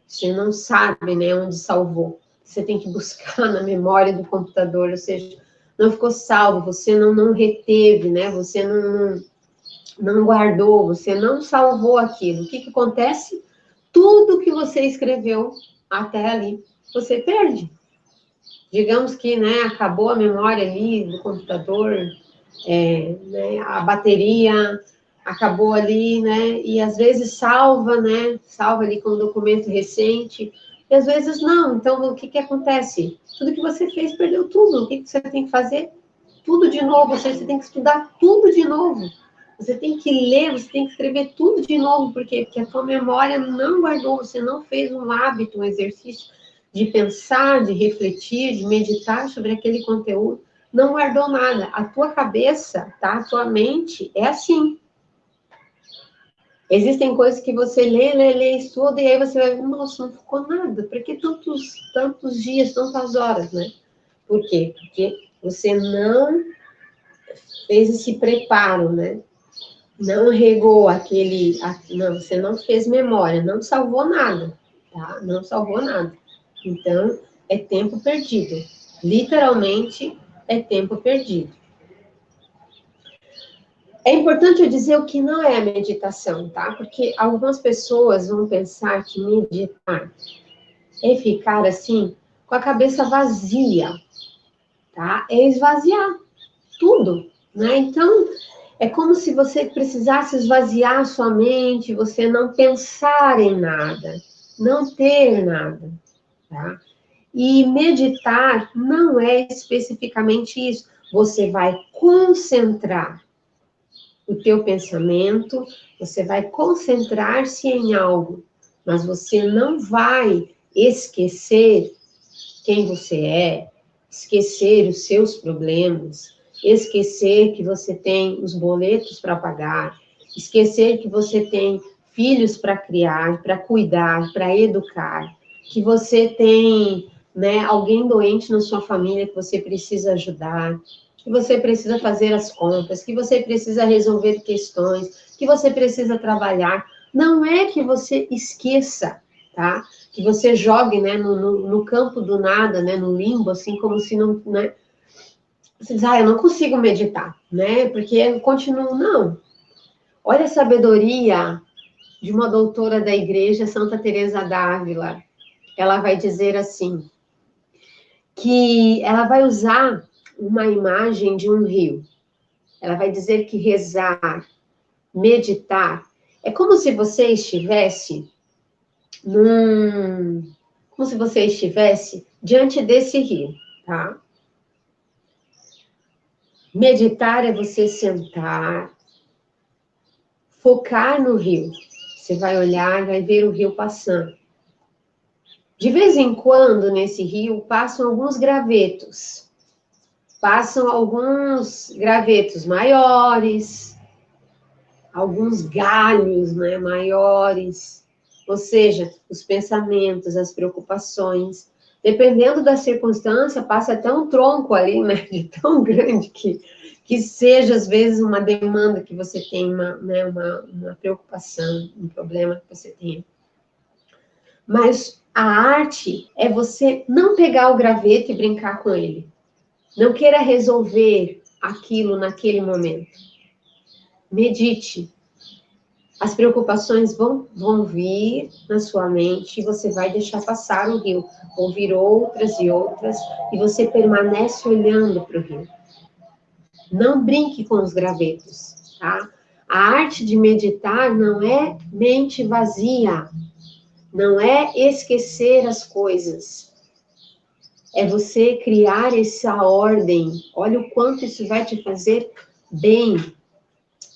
Você não sabe, né, onde salvou. Você tem que buscar na memória do computador, ou seja, não ficou salvo, você não reteve, né? Você não guardou, você não salvou aquilo. O que acontece? Tudo que você escreveu até ali, você perde. Digamos que, né, acabou a memória ali do computador, né, a bateria acabou ali, né, e às vezes salva, né, salva ali com um documento recente, e às vezes não. Então, o que acontece? Tudo que você fez, perdeu tudo. O que você tem que fazer? Tudo de novo, você tem que estudar tudo de novo. Você tem que ler, você tem que escrever tudo de novo, por quê? Porque a tua memória não guardou, você não fez um hábito, um exercício de pensar, de refletir, de meditar sobre aquele conteúdo, não guardou nada. A tua cabeça, tá? A tua mente é assim. Existem coisas que você lê, estuda, e aí você vai, nossa, não ficou nada. Por que tantos dias, tantas horas, né? Por quê? Porque você não fez esse preparo, né? Não regou não, você não fez memória, não salvou nada, tá? Não salvou nada. Então, é tempo perdido. Literalmente, é tempo perdido. É importante eu dizer o que não é a meditação, tá? Porque algumas pessoas vão pensar que meditar é ficar assim, com a cabeça vazia, tá? É esvaziar tudo, né? Então, é como se você precisasse esvaziar a sua mente, você não pensar em nada, não ter nada, tá? E meditar não é especificamente isso. Você vai concentrar o teu pensamento, você vai concentrar-se em algo, mas você não vai esquecer quem você é, esquecer os seus problemas, esquecer que você tem os boletos para pagar, esquecer que você tem filhos para criar, para cuidar, para educar, que você tem, né, alguém doente na sua família que você precisa ajudar, que você precisa fazer as contas, que você precisa resolver questões, que você precisa trabalhar. Não é que você esqueça, tá? Que você jogue, né, no campo do nada, né, no limbo, assim, como se não, né? Você diz, eu não consigo meditar, né? Porque eu continuo, não. Olha a sabedoria de uma doutora da igreja, Santa Teresa d'Ávila. Ela vai dizer assim: que ela vai usar uma imagem de um rio. Ela vai dizer que rezar, meditar, é como se você estivesse como se você estivesse diante desse rio, tá? Meditar é você sentar, focar no rio. Você vai olhar, vai ver o rio passando. De vez em quando, nesse rio, passam alguns gravetos. Passam alguns gravetos maiores, alguns galhos, né, maiores. Ou seja, os pensamentos, as preocupações. Dependendo da circunstância, passa até um tronco ali, né, de tão grande que seja, às vezes, uma demanda que você tem, uma preocupação, um problema que você tem. Mas a arte é você não pegar o graveto e brincar com ele. Não queira resolver aquilo naquele momento. Medite. As preocupações vão vir na sua mente e você vai deixar passar o rio. Vão vir outras e outras e você permanece olhando para o rio. Não brinque com os gravetos, tá? A arte de meditar não é mente vazia. Não é esquecer as coisas. É você criar essa ordem. Olha o quanto isso vai te fazer bem.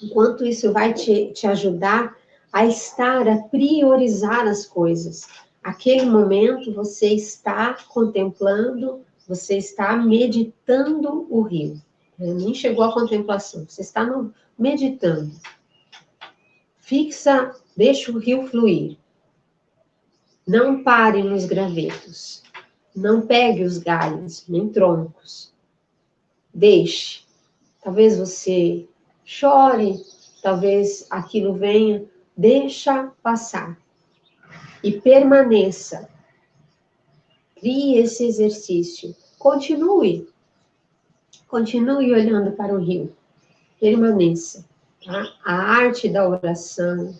O quanto isso vai te ajudar a estar, a priorizar as coisas. Aquele momento você está contemplando, você está meditando o rio. Nem chegou à contemplação, você está meditando. Fixa, deixa o rio fluir. Não pare nos gravetos. Não pegue os galhos, nem troncos. Deixe. Talvez você chore, talvez aquilo venha. Deixa passar. E permaneça. Crie esse exercício. Continue. Continue olhando para o rio. Permaneça. Tá? A arte da oração,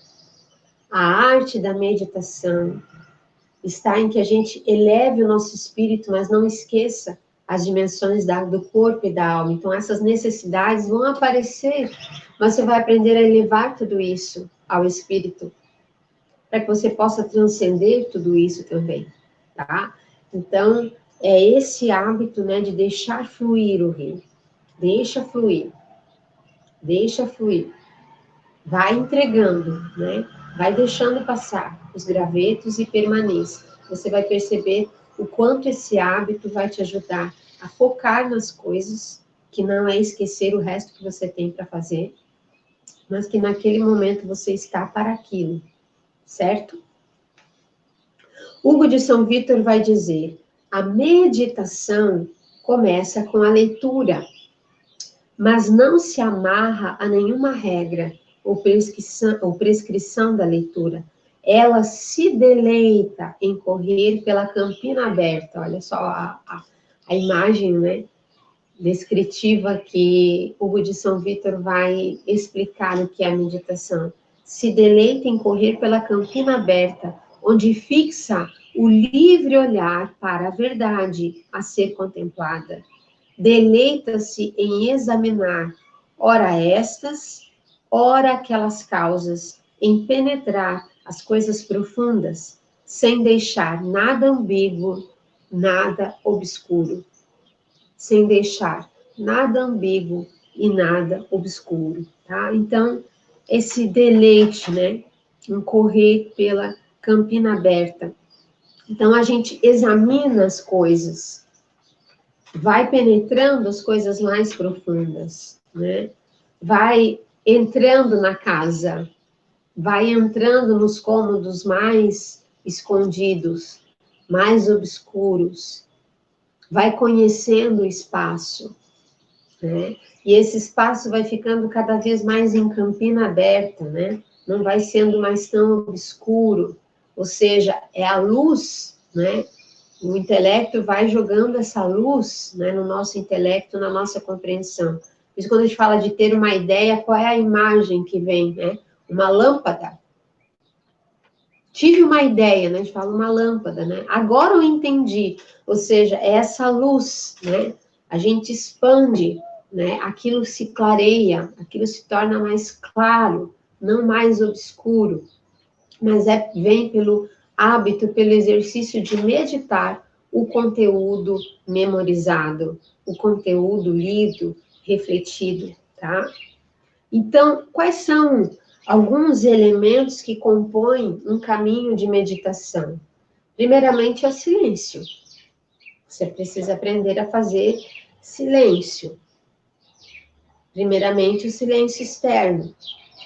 a arte da meditação, está em que a gente eleve o nosso espírito, mas não esqueça as dimensões do corpo e da alma. Então, essas necessidades vão aparecer, mas você vai aprender a elevar tudo isso ao espírito, para que você possa transcender tudo isso também, tá? Então, é esse hábito, né, de deixar fluir o rio. Deixa fluir. Deixa fluir. Vai entregando, né? Vai deixando passar os gravetos e permaneça. Você vai perceber o quanto esse hábito vai te ajudar a focar nas coisas, que não é esquecer o resto que você tem para fazer, mas que naquele momento você está para aquilo, certo? Hugo de São Vítor vai dizer: a meditação começa com a leitura, mas não se amarra a nenhuma regra ou prescrição da leitura. Ela se deleita em correr pela campina aberta. Olha só a imagem, né, descritiva que Hugo de São Vítor vai explicar o que é a meditação. Se deleita em correr pela campina aberta, onde fixa o livre olhar para a verdade a ser contemplada. Deleita-se em examinar, ora estas, ora aquelas causas, em penetrar as coisas profundas, sem deixar nada ambíguo, nada obscuro. Sem deixar nada ambíguo e nada obscuro, tá? Então, esse deleite, né, em correr pela campina aberta. Então, a gente examina as coisas, vai penetrando as coisas mais profundas, né? Vai entrando na casa, vai entrando nos cômodos mais escondidos, mais obscuros, vai conhecendo o espaço, né? E esse espaço vai ficando cada vez mais em campina aberta, né? Não vai sendo mais tão obscuro, ou seja, é a luz, né? O intelecto vai jogando essa luz, né, no nosso intelecto, na nossa compreensão. Por isso, quando a gente fala de ter uma ideia, qual é a imagem que vem, né? Uma lâmpada Tive uma ideia, né? A gente fala uma lâmpada, né? Agora eu entendi. Ou seja, é essa luz, né? A gente expande, né? Aquilo se clareia, aquilo se torna mais claro, não mais obscuro. Mas vem pelo hábito, pelo exercício de meditar o conteúdo memorizado, o conteúdo lido, refletido, tá? Então, quais são alguns elementos que compõem um caminho de meditação? Primeiramente, é o silêncio. Você precisa aprender a fazer silêncio. Primeiramente, o silêncio externo,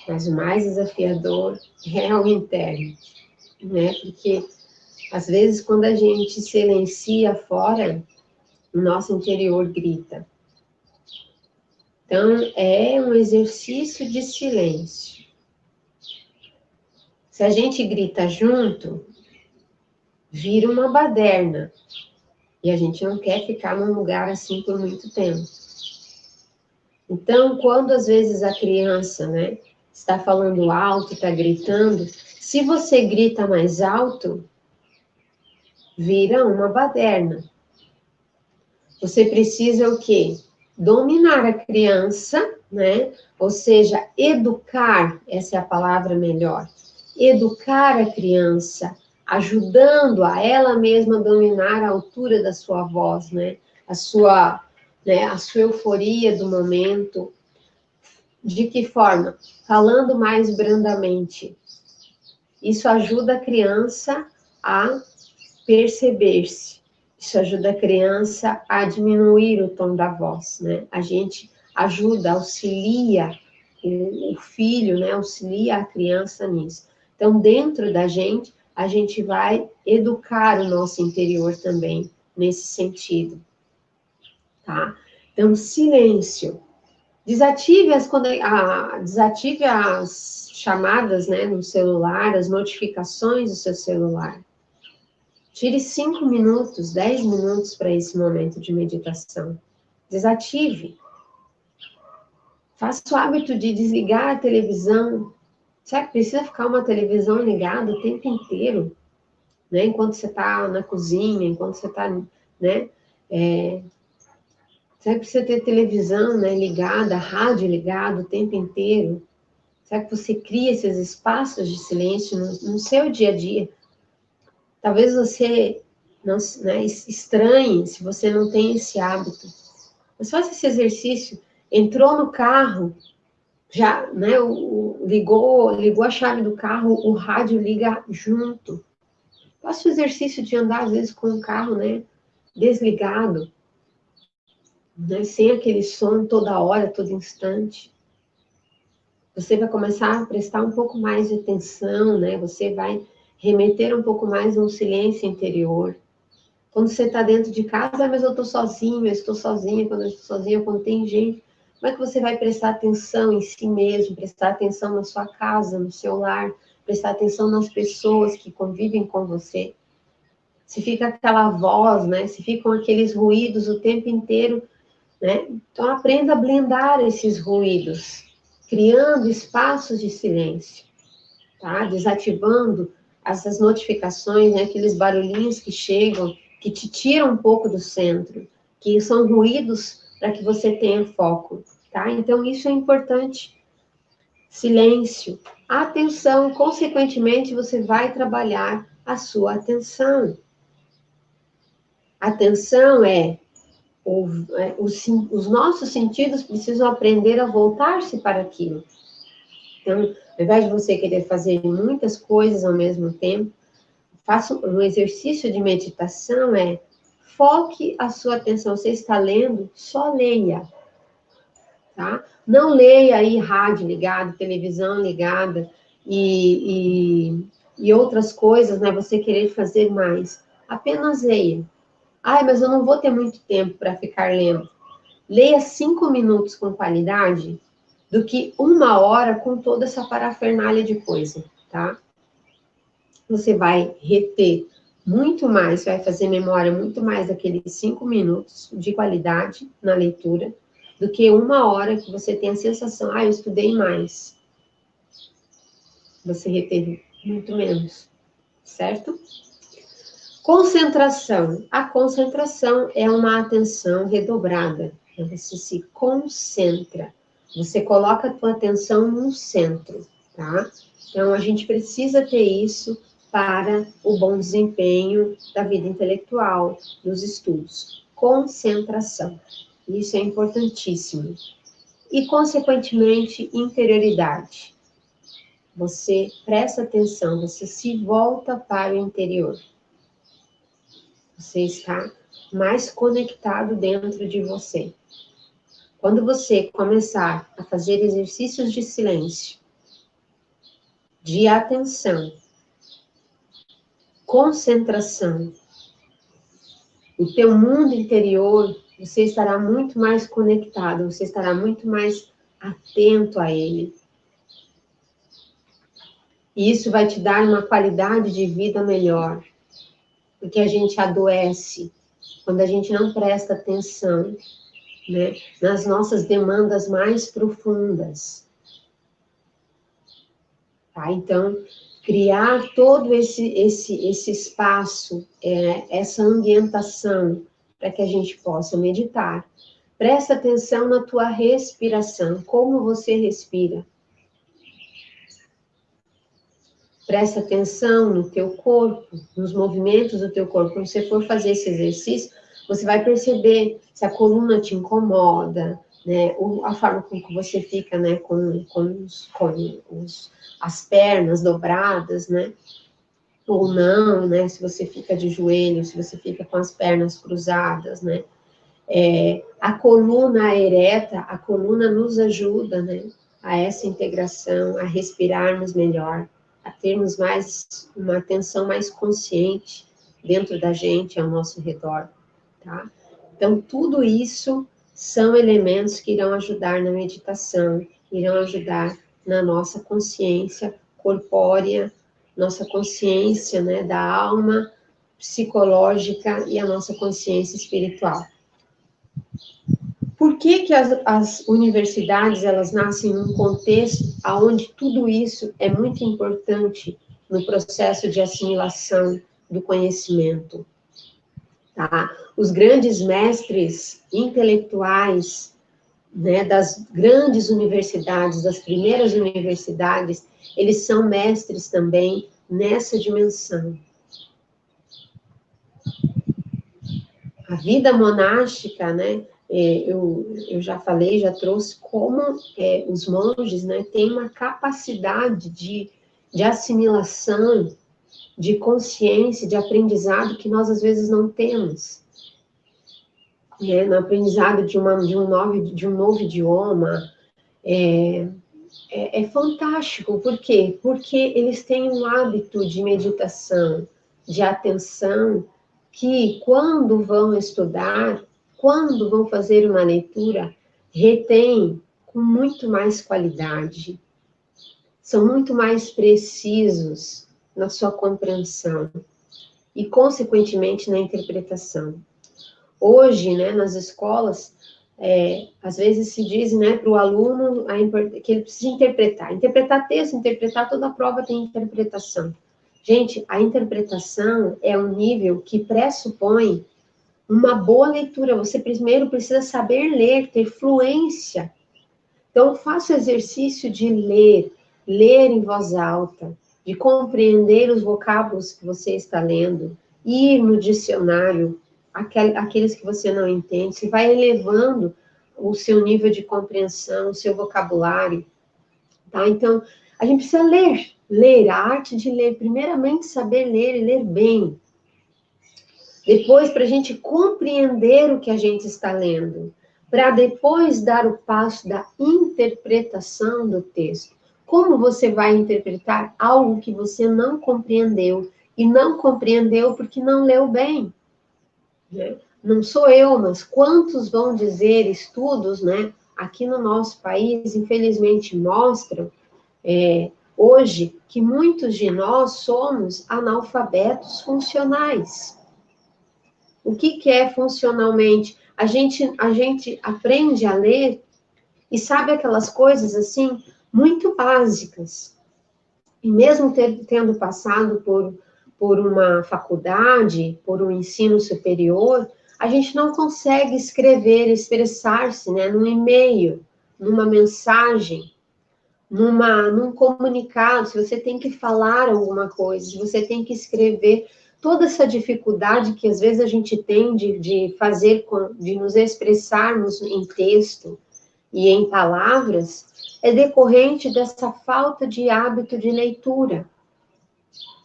mas o mais desafiador é o interno, né? Porque, às vezes, quando a gente silencia fora, o nosso interior grita. Então, é um exercício de silêncio. Se a gente grita junto, vira uma baderna. E a gente não quer ficar num lugar assim por muito tempo. Então, quando às vezes a criança, né, está falando alto, está gritando, se você grita mais alto, vira uma baderna. Você precisa o quê? Dominar a criança, né? Ou seja, educar, essa é a palavra melhor. Educar a criança, ajudando a ela mesma a dominar a altura da sua voz, né? A sua euforia do momento. De que forma? Falando mais brandamente. Isso ajuda a criança a perceber-se. Isso ajuda a criança a diminuir o tom da voz, né? A gente ajuda, auxilia o filho, né? Auxilia a criança nisso. Então, dentro da gente, a gente vai educar o nosso interior também, nesse sentido, tá? Então, silêncio. Desative desative as chamadas, né, no celular, as notificações do seu celular. Tire 5 minutos, 10 minutos para esse momento de meditação. Desative. Faça o hábito de desligar a televisão. Sabe, precisa ficar uma televisão ligada o tempo inteiro, né? Enquanto você está na cozinha, enquanto você está, né? Você precisa ter televisão, né, ligada, rádio ligado o tempo inteiro. Será que você cria esses espaços de silêncio no seu dia a dia? Talvez você não, né, estranhe se você não tem esse hábito. Mas faça esse exercício. Entrou no carro, já, né, ligou a chave do carro, o rádio liga junto. Faça o exercício de andar, às vezes, com o carro, né, desligado, né, sem aquele som toda hora, todo instante. Você vai começar a prestar um pouco mais de atenção, né? Você vai remeter um pouco mais a um silêncio interior. Quando você está dentro de casa, mas eu estou sozinho, eu estou sozinha, quando eu estou sozinha, quando tem gente, como é que você vai prestar atenção em si mesmo, prestar atenção na sua casa, no seu lar, prestar atenção nas pessoas que convivem com você? Se fica aquela voz, né? Se ficam aqueles ruídos o tempo inteiro, né? Então, aprenda a blindar esses ruídos, criando espaços de silêncio, tá? Desativando essas notificações, né? Aqueles barulhinhos que chegam, que te tiram um pouco do centro, que são ruídos para que você tenha foco, tá? Então, isso é importante. Silêncio, atenção, consequentemente, você vai trabalhar a sua atenção. Atenção os nossos sentidos precisam aprender a voltar-se para aquilo. Então, ao invés de você querer fazer muitas coisas ao mesmo tempo, faça um exercício de meditação, foque a sua atenção. Você está lendo, só leia, tá? Não leia aí rádio ligado, televisão ligada e outras coisas, né? Você querer fazer mais. Apenas leia. Ai, mas eu não vou ter muito tempo para ficar lendo. Leia 5 minutos com qualidade do que 1 hora com toda essa parafernália de coisa, tá? Você vai reter muito mais, vai fazer memória muito mais daqueles 5 minutos de qualidade na leitura do que 1 hora que você tem a sensação, eu estudei mais. Você reteve muito menos. certo? Concentração. A concentração é uma atenção redobrada. Você se concentra. Você coloca a tua atenção no centro, tá? Então, a gente precisa ter isso para o bom desempenho da vida intelectual, dos estudos. Concentração. Isso é importantíssimo. E, consequentemente, interioridade. Você presta atenção, você se volta para o interior. Você está mais conectado dentro de você. Quando você começar a fazer exercícios de silêncio, de atenção, concentração, o teu mundo interior, você estará muito mais conectado, você estará muito mais atento a ele. E isso vai te dar uma qualidade de vida melhor, porque a gente adoece quando a gente não presta atenção, né, nas nossas demandas mais profundas. Tá? Então, criar todo esse espaço, essa ambientação, para que a gente possa meditar. Presta atenção na tua respiração, como você respira. Presta atenção no teu corpo, nos movimentos do teu corpo. Quando você for fazer esse exercício, você vai perceber se a coluna te incomoda, né? A forma como que você fica, né? Com as pernas dobradas, né? Ou não, né? Se você fica de joelho, se você fica com as pernas cruzadas, né? A coluna ereta, a coluna nos ajuda, né? A essa integração, a respirarmos melhor, a termos uma atenção mais consciente dentro da gente, ao nosso redor, tá? Então, tudo isso são elementos que irão ajudar na meditação, irão ajudar na nossa consciência corpórea, nossa consciência, né, da alma psicológica e a nossa consciência espiritual. Por que as universidades, elas nascem num contexto onde tudo isso é muito importante no processo de assimilação do conhecimento? Tá? Os grandes mestres intelectuais, né, das grandes universidades, das primeiras universidades, eles são mestres também nessa dimensão. A vida monástica, né, eu já falei, já trouxe como os monges, né, têm uma capacidade de assimilação, de consciência, de aprendizado que nós às vezes não temos. No aprendizado de um novo idioma, é fantástico. Por quê? Porque eles têm um hábito de meditação, de atenção, que quando vão estudar, quando vão fazer uma leitura, retêm com muito mais qualidade, são muito mais precisos na sua compreensão e, consequentemente, na interpretação. Hoje, né, nas escolas, às vezes se diz, né, para o aluno que ele precisa interpretar texto, interpretar toda a prova tem interpretação. Gente, a interpretação é um nível que pressupõe uma boa leitura. Você primeiro precisa saber ler, ter fluência. Então, faça o exercício de ler em voz alta, de compreender os vocábulos que você está lendo, ir no dicionário, aqueles que você não entende, você vai elevando o seu nível de compreensão, o seu vocabulário, tá? Então, a gente precisa ler, a arte de ler, primeiramente saber ler e ler bem. Depois, para a gente compreender o que a gente está lendo, para depois dar o passo da interpretação do texto. Como você vai interpretar algo que você não compreendeu, e não compreendeu porque não leu bem? Né? Não sou eu, mas quantos vão dizer, estudos, né, aqui no nosso país, infelizmente, mostram, hoje, que muitos de nós somos analfabetos funcionais. O que é funcionalmente? A gente aprende a ler e sabe aquelas coisas, assim, muito básicas. E mesmo tendo passado por uma faculdade, por um ensino superior, a gente não consegue escrever, expressar-se, né, num e-mail, numa mensagem, num comunicado, se você tem que falar alguma coisa, se você tem que escrever, toda essa dificuldade que às vezes a gente tem de fazer, de nos expressarmos em texto e em palavras, é decorrente dessa falta de hábito de leitura,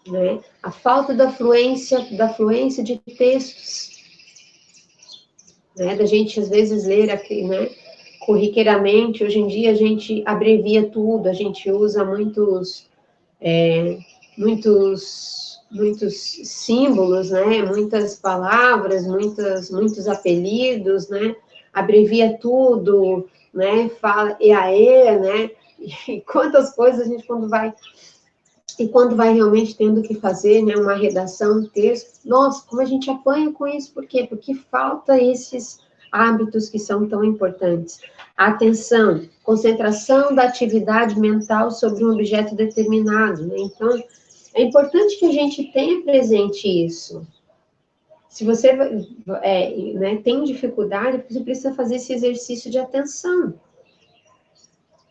né? A falta da fluência de textos, né? Da gente às vezes ler aqui, né? Corriqueiramente, hoje em dia a gente abrevia tudo, a gente usa muitos símbolos, né? Muitas palavras, muitos apelidos, né? Abrevia tudo, né? Fala EAE, né? E quantas coisas a gente quando vai realmente tendo que fazer, né, uma redação, um texto, nossa, como a gente apanha com isso, por quê? Porque falta esses hábitos que são tão importantes. Atenção, concentração da atividade mental sobre um objeto determinado, né? Então, é importante que a gente tenha presente isso. Se você né, tem dificuldade, você precisa fazer esse exercício de atenção.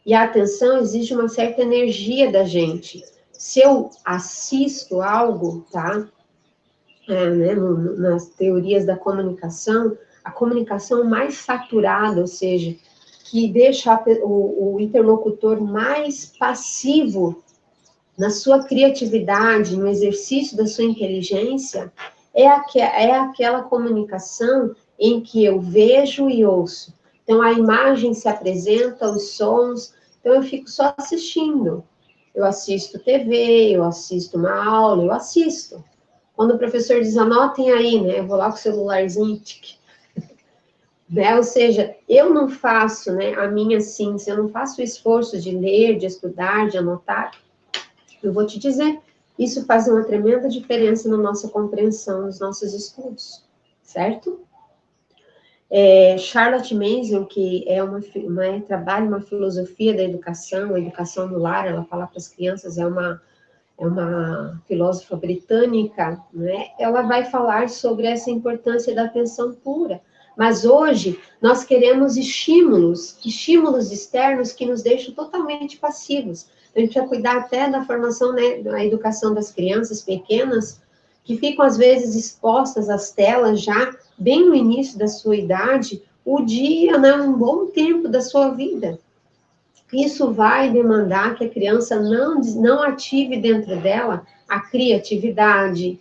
E a atenção exige uma certa energia da gente. Se eu assisto algo, tá? Né, nas teorias da comunicação, a comunicação mais saturada, ou seja, que deixa o interlocutor mais passivo na sua criatividade, no exercício da sua inteligência, é aquela comunicação em que eu vejo e ouço. Então, a imagem se apresenta, os sons, então eu fico só assistindo. Eu assisto TV, eu assisto uma aula, eu assisto. Quando o professor diz, anotem aí, né, eu vou lá com o celularzinho, né, ou seja, eu não faço, né, a minha síntese, eu não faço o esforço de ler, de estudar, de anotar. Eu vou te dizer, isso faz uma tremenda diferença na nossa compreensão, nos nossos estudos, certo? Charlotte Mason, que trabalha uma filosofia da educação, a educação no lar, ela fala para as crianças, é uma filósofa britânica, né? Ela vai falar sobre essa importância da atenção pura. Mas hoje nós queremos estímulos externos que nos deixam totalmente passivos. A gente precisa cuidar até da formação, né, da educação das crianças pequenas, que ficam às vezes expostas às telas já bem no início da sua idade, o dia, né, um bom tempo da sua vida. Isso vai demandar que a criança não ative dentro dela a criatividade,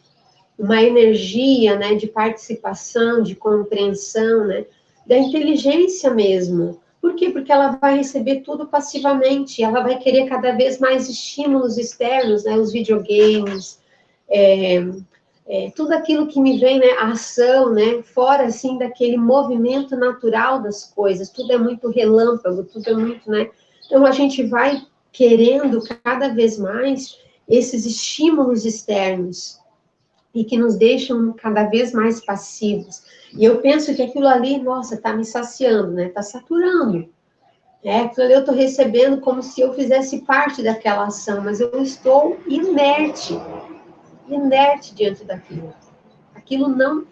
uma energia, né, de participação, de compreensão, né, da inteligência mesmo. Por quê? Porque ela vai receber tudo passivamente, ela vai querer cada vez mais estímulos externos, né, os videogames, tudo aquilo que me vem, né, a ação, né, fora, assim, daquele movimento natural das coisas, tudo é muito relâmpago, tudo é muito, né, então a gente vai querendo cada vez mais esses estímulos externos, e que nos deixam cada vez mais passivos. E eu penso que aquilo ali, nossa, está me saciando, né? Está saturando. Aquilo ali eu estou recebendo como se eu fizesse parte daquela ação, mas eu estou inerte diante daquilo. Aquilo não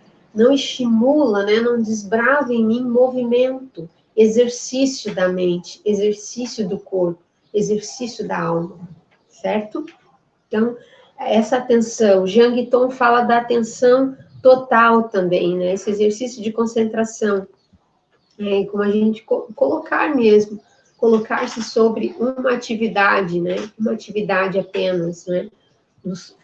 estimula, né? Não desbrava em mim movimento, exercício da mente, exercício do corpo, exercício da alma, certo? Então, essa atenção, Jean Guiton fala da atenção total também, né? Esse exercício de concentração, como a gente colocar-se sobre uma atividade, né? Uma atividade apenas, né?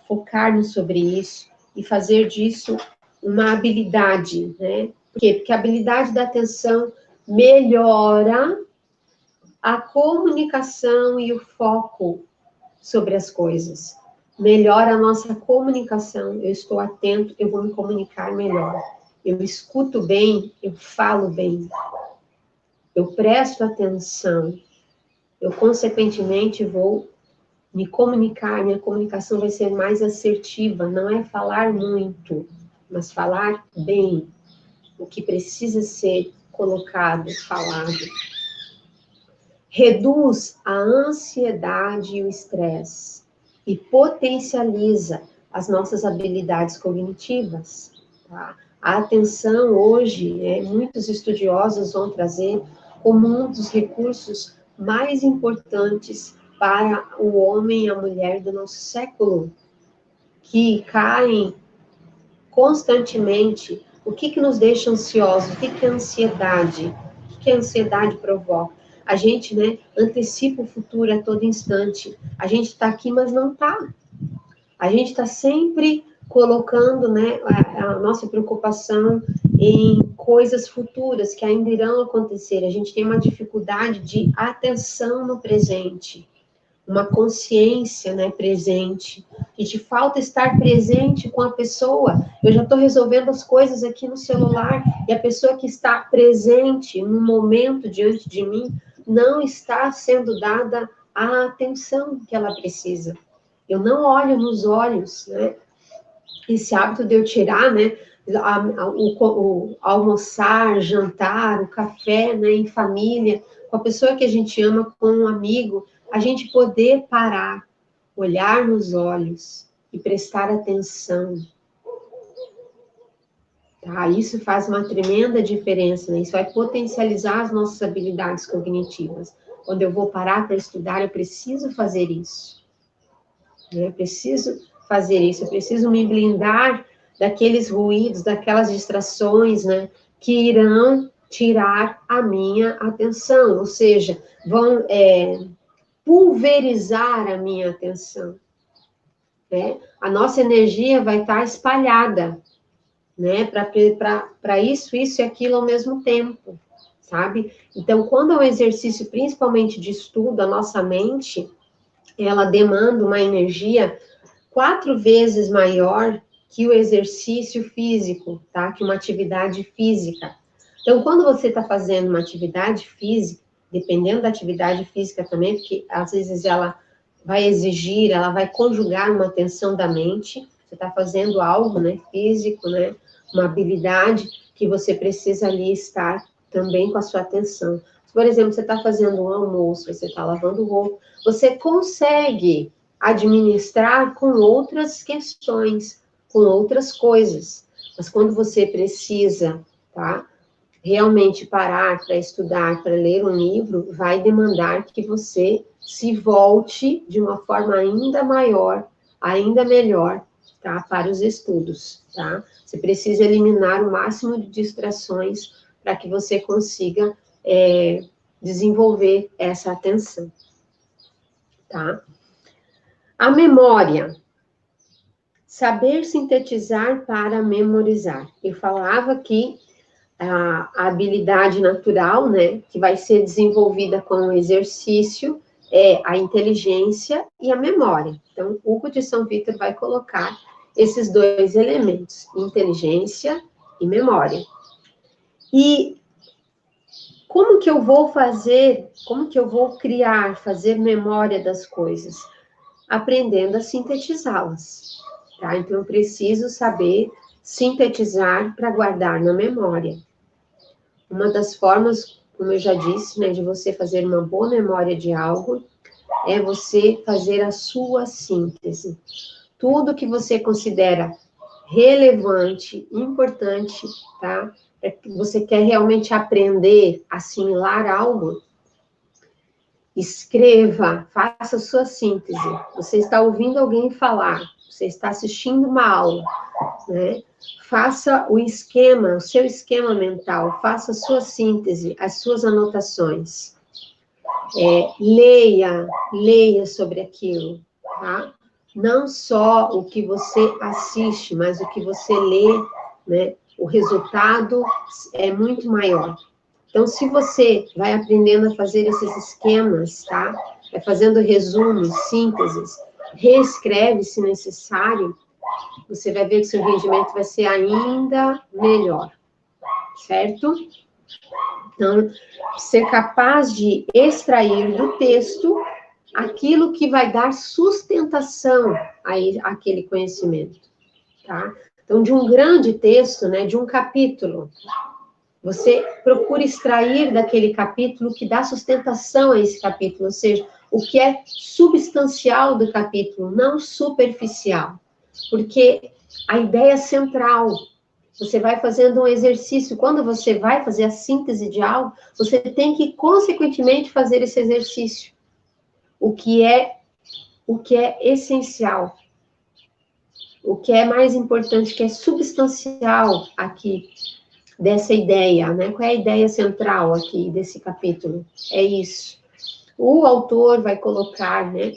Focar-nos sobre isso e fazer disso uma habilidade, né? Por quê? Porque a habilidade da atenção melhora a comunicação e o foco sobre as coisas. Melhora a nossa comunicação, eu estou atento, eu vou me comunicar melhor. Eu escuto bem, eu falo bem. Eu presto atenção. Eu, consequentemente, vou me comunicar, minha comunicação vai ser mais assertiva, não é falar muito, mas falar bem, o que precisa ser colocado, falado. Reduz a ansiedade e o estresse e potencializa as nossas habilidades cognitivas, tá? A atenção hoje, muitos estudiosos vão trazer como um dos recursos mais importantes para o homem e a mulher do nosso século, que caem constantemente. O que nos deixa ansiosos? O que é ansiedade? O que a ansiedade provoca? A gente, antecipa o futuro a todo instante. A gente está aqui, mas não está. A gente está sempre colocando, a nossa preocupação em coisas futuras que ainda irão acontecer. A gente tem uma dificuldade de atenção no presente, uma consciência, presente, e te falta estar presente com a pessoa. Eu já estou resolvendo as coisas aqui no celular, e a pessoa que está presente no momento diante de mim não está sendo dada a atenção que ela precisa. Eu não olho nos olhos, Esse hábito de eu tirar, o almoçar, jantar, o café, em família, com a pessoa que a gente ama, com um amigo, a gente poder parar, olhar nos olhos e prestar atenção. Tá? Isso faz uma tremenda diferença, Isso vai potencializar as nossas habilidades cognitivas. Quando eu vou parar para estudar, eu preciso fazer isso. Eu preciso fazer isso, eu preciso me blindar daqueles ruídos, daquelas distrações, que irão tirar a minha atenção, ou seja, vão pulverizar a minha atenção. A nossa energia vai estar espalhada, para isso e aquilo ao mesmo tempo, sabe? Então, quando é um exercício, principalmente de estudo, a nossa mente, ela demanda uma energia 4 vezes maior que o exercício físico, tá? Que uma atividade física. Então, quando você está fazendo uma atividade física, dependendo da atividade física também, porque às vezes ela vai exigir, ela vai conjugar uma atenção da mente, você está fazendo algo, físico, uma habilidade que você precisa ali estar também com a sua atenção. Por exemplo, você está fazendo um almoço, você está lavando roupa, você consegue administrar com outras questões, com outras coisas. Mas quando você precisa, realmente parar para estudar, para ler um livro, vai demandar que você se volte de uma forma ainda maior, ainda melhor, para os estudos, Você precisa eliminar o máximo de distrações para que você consiga desenvolver essa atenção, A memória. Saber sintetizar para memorizar. Eu falava que a habilidade natural, que vai ser desenvolvida com o exercício, é a inteligência e a memória. Então, Hugo de São Vítor vai colocar esses 2 elementos, inteligência e memória. E como que eu vou fazer, como que eu vou criar, fazer memória das coisas? Aprendendo a sintetizá-las, Então, eu preciso saber sintetizar para guardar na memória. Uma das formas, como eu já disse, de você fazer uma boa memória de algo, é você fazer a sua síntese. Tudo que você considera relevante, importante, É que você quer realmente aprender, assimilar algo, escreva, faça a sua síntese. Você está ouvindo alguém falar, você está assistindo uma aula, Faça o seu esquema mental, faça a sua síntese, as suas anotações. Leia sobre aquilo, Não só o que você assiste, mas o que você lê, O resultado é muito maior. Então, se você vai aprendendo a fazer esses esquemas, Vai fazendo resumos, sínteses, reescreve se necessário, você vai ver que seu rendimento vai ser ainda melhor, certo? Então, ser capaz de extrair do texto aquilo que vai dar sustentação àquele conhecimento, Então, de um grande texto, de um capítulo, você procura extrair daquele capítulo o que dá sustentação a esse capítulo, ou seja, o que é substancial do capítulo, não superficial. Porque a ideia central, você vai fazendo um exercício, quando você vai fazer a síntese de algo, você tem que, consequentemente, fazer esse exercício. O que é essencial, o que é mais importante, que é substancial aqui, dessa ideia, né? Qual é a ideia central aqui desse capítulo? É isso. O autor vai colocar, né?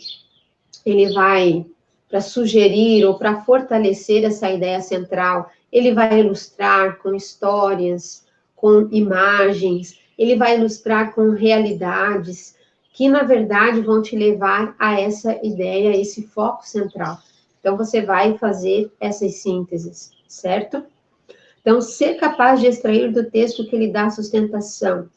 Ele vai, para sugerir ou para fortalecer essa ideia central, ele vai ilustrar com histórias, com imagens, ele vai ilustrar com realidades, que na verdade vão te levar a essa ideia, a esse foco central. Então, você vai fazer essas sínteses, certo? Então, ser capaz de extrair do texto que lhe dá sustentação.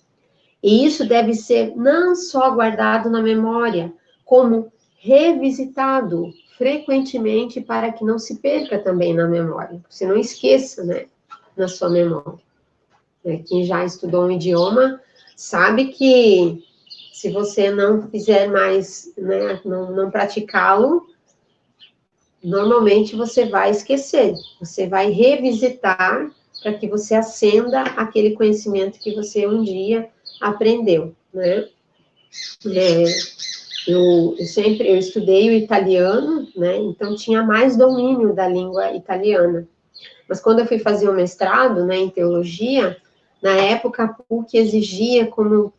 E isso deve ser não só guardado na memória, como revisitado frequentemente para que não se perca também na memória. Você não esqueça, né, na sua memória. Quem já estudou um idioma sabe que se você não fizer mais, né, não praticá-lo, normalmente você vai esquecer. Você vai revisitar para que você acenda aquele conhecimento que você um dia aprendeu, né? Eu estudei o italiano, né? Então tinha mais domínio da língua italiana. Mas quando eu fui fazer o mestrado, né, em teologia, na época a PUC exigia como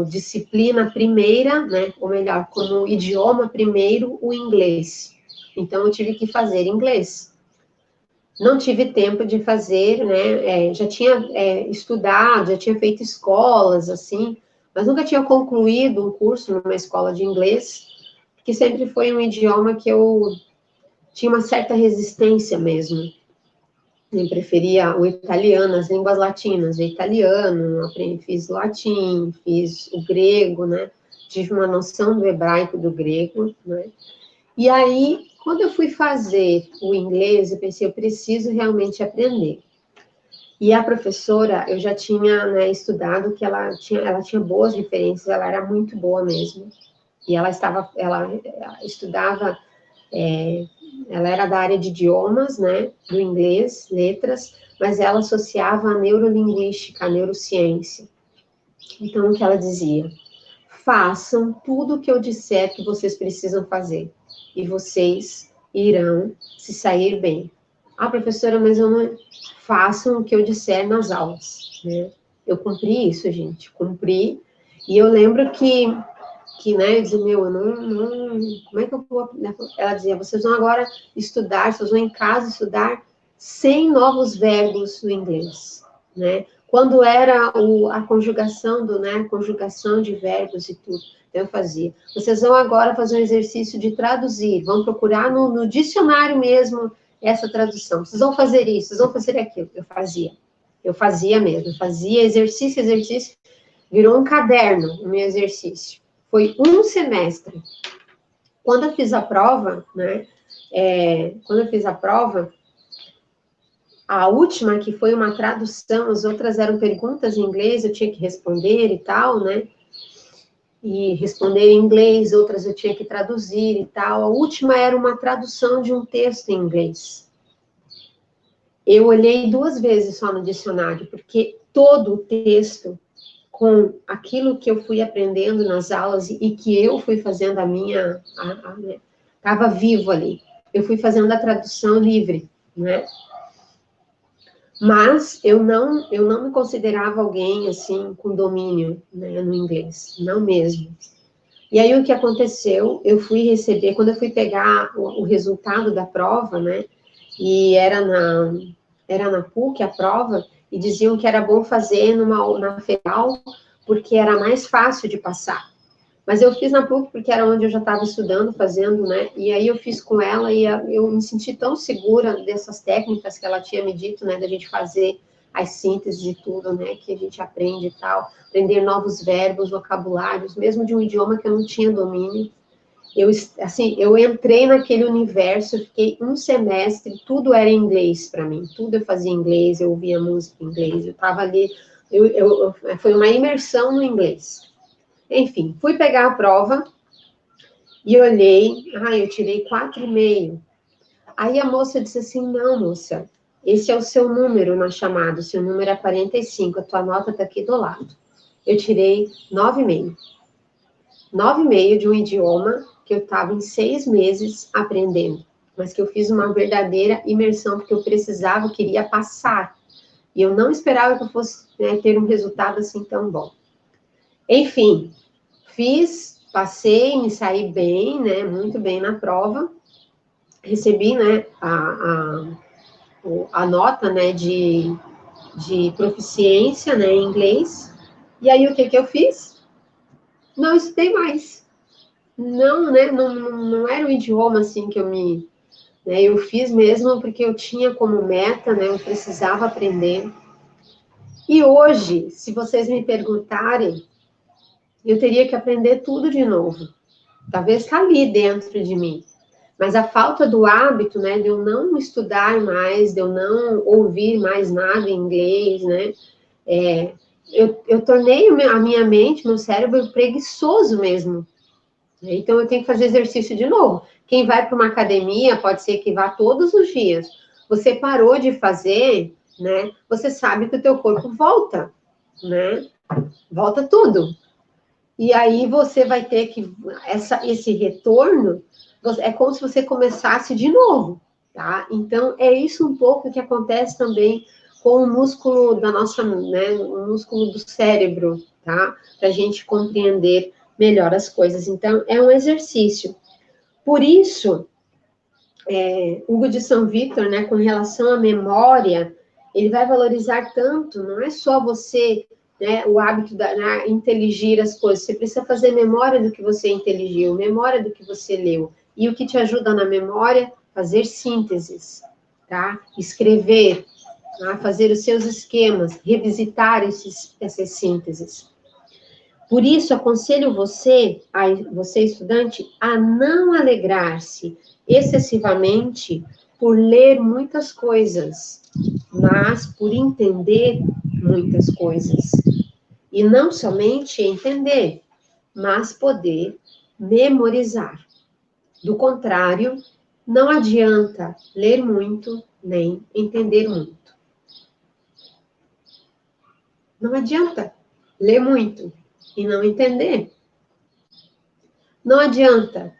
disciplina primeira, né, ou melhor, como idioma primeiro, o inglês. Então eu tive que fazer inglês. Não tive tempo de fazer, né, já tinha estudado, já tinha feito escolas, assim, mas nunca tinha concluído um curso numa escola de inglês, porque sempre foi um idioma que eu tinha uma certa resistência mesmo. Eu preferia o italiano, as línguas latinas, o italiano, fiz latim, fiz o grego, né, tive uma noção do hebraico, do grego, né, e aí, quando eu fui fazer o inglês, eu pensei, eu preciso realmente aprender. E a professora, eu já tinha, né, estudado que ela tinha boas referências, ela era muito boa mesmo. E ela estudava, ela era da área de idiomas, né, do inglês, letras, mas ela associava a neurolinguística, a neurociência. Então, o que ela dizia? Façam tudo o que eu disser que vocês precisam fazer, e vocês irão se sair bem. Ah, professora, mas eu não... Façam o que eu disser nas aulas, né? Eu cumpri isso, gente, cumpri. E eu lembro que né, eu dizia, eu não, como é que eu vou... Ela dizia, vocês vão agora estudar, vocês vão em casa estudar 100 novos verbos no inglês, né? Quando era a conjugação conjugação de verbos e tudo, eu fazia. Vocês vão agora fazer um exercício de traduzir, vão procurar no dicionário mesmo essa tradução. Vocês vão fazer isso, vocês vão fazer aquilo. Eu fazia mesmo, fazia exercício, virou um caderno o meu exercício. Foi um semestre. Quando eu fiz a prova, né, a última, que foi uma tradução, as outras eram perguntas em inglês, eu tinha que responder e tal, né? E responder em inglês, outras eu tinha que traduzir e tal. A última era uma tradução de um texto em inglês. Eu olhei 2 vezes só no dicionário, porque todo o texto, com aquilo que eu fui aprendendo nas aulas e que eu fui fazendo estava vivo ali. Eu fui fazendo a tradução livre, né? Mas eu não me considerava alguém, assim, com domínio, né, no inglês, não mesmo. E aí, o que aconteceu, eu fui receber, quando eu fui pegar o resultado da prova, né, e era na PUC a prova, e diziam que era bom fazer na federal, porque era mais fácil de passar. Mas eu fiz na PUC porque era onde eu já estava estudando, fazendo, né? E aí eu fiz com ela e eu me senti tão segura dessas técnicas que ela tinha me dito, né? Da gente fazer as sínteses de tudo, né? Que a gente aprende e tal. Aprender novos verbos, vocabulários, mesmo de um idioma que eu não tinha domínio. Eu entrei naquele universo, fiquei um semestre, tudo era em inglês para mim. Tudo eu fazia em inglês, eu ouvia música em inglês, eu estava ali... foi uma imersão no inglês. Enfim, fui pegar a prova, E olhei, eu tirei 4,5. Aí a moça disse assim, não, moça, esse é o seu número na chamada, o seu número é 45, a tua nota está aqui do lado. Eu tirei 9,5. 9,5 de um idioma que eu estava em 6 meses aprendendo, mas que eu fiz uma verdadeira imersão, porque eu precisava, eu queria passar. E eu não esperava que eu fosse, né, ter um resultado assim tão bom. Enfim, passei, me saí bem, né, muito bem na prova. Recebi, né, a nota, né, de proficiência, né, em inglês. E aí, o que eu fiz? Não estudei mais. Não, né, não era o idioma, assim, que eu fiz mesmo porque eu tinha como meta, né, eu precisava aprender. E hoje, se vocês me perguntarem, eu teria que aprender tudo de novo. Talvez está ali dentro de mim. Mas a falta do hábito, né, de eu não estudar mais, de eu não ouvir mais nada em inglês, né, eu tornei a minha mente, meu cérebro preguiçoso mesmo. Então, eu tenho que fazer exercício de novo. Quem vai para uma academia, pode ser que vá todos os dias. Você parou de fazer, né, você sabe que o teu corpo volta, né, volta tudo. E aí você vai ter que, esse retorno, é como se você começasse de novo, tá? Então, é isso um pouco que acontece também com o músculo da nossa, né, o músculo do cérebro, tá? Para a gente compreender melhor as coisas. Então, é um exercício. Por isso, Hugo de São Victor, né, com relação à memória, ele vai valorizar tanto, não é só você, né, o hábito de inteligir as coisas, você precisa fazer memória do que você inteligiu, memória do que você leu. E o que te ajuda na memória? Fazer sínteses, tá? Escrever, tá? Fazer os seus esquemas, revisitar essas sínteses. Por isso, aconselho você estudante, a não alegrar-se excessivamente por ler muitas coisas, mas por entender muitas coisas. E não somente entender, mas poder memorizar. Do contrário, não adianta ler muito, nem entender muito. Não adianta ler muito e não entender. Não adianta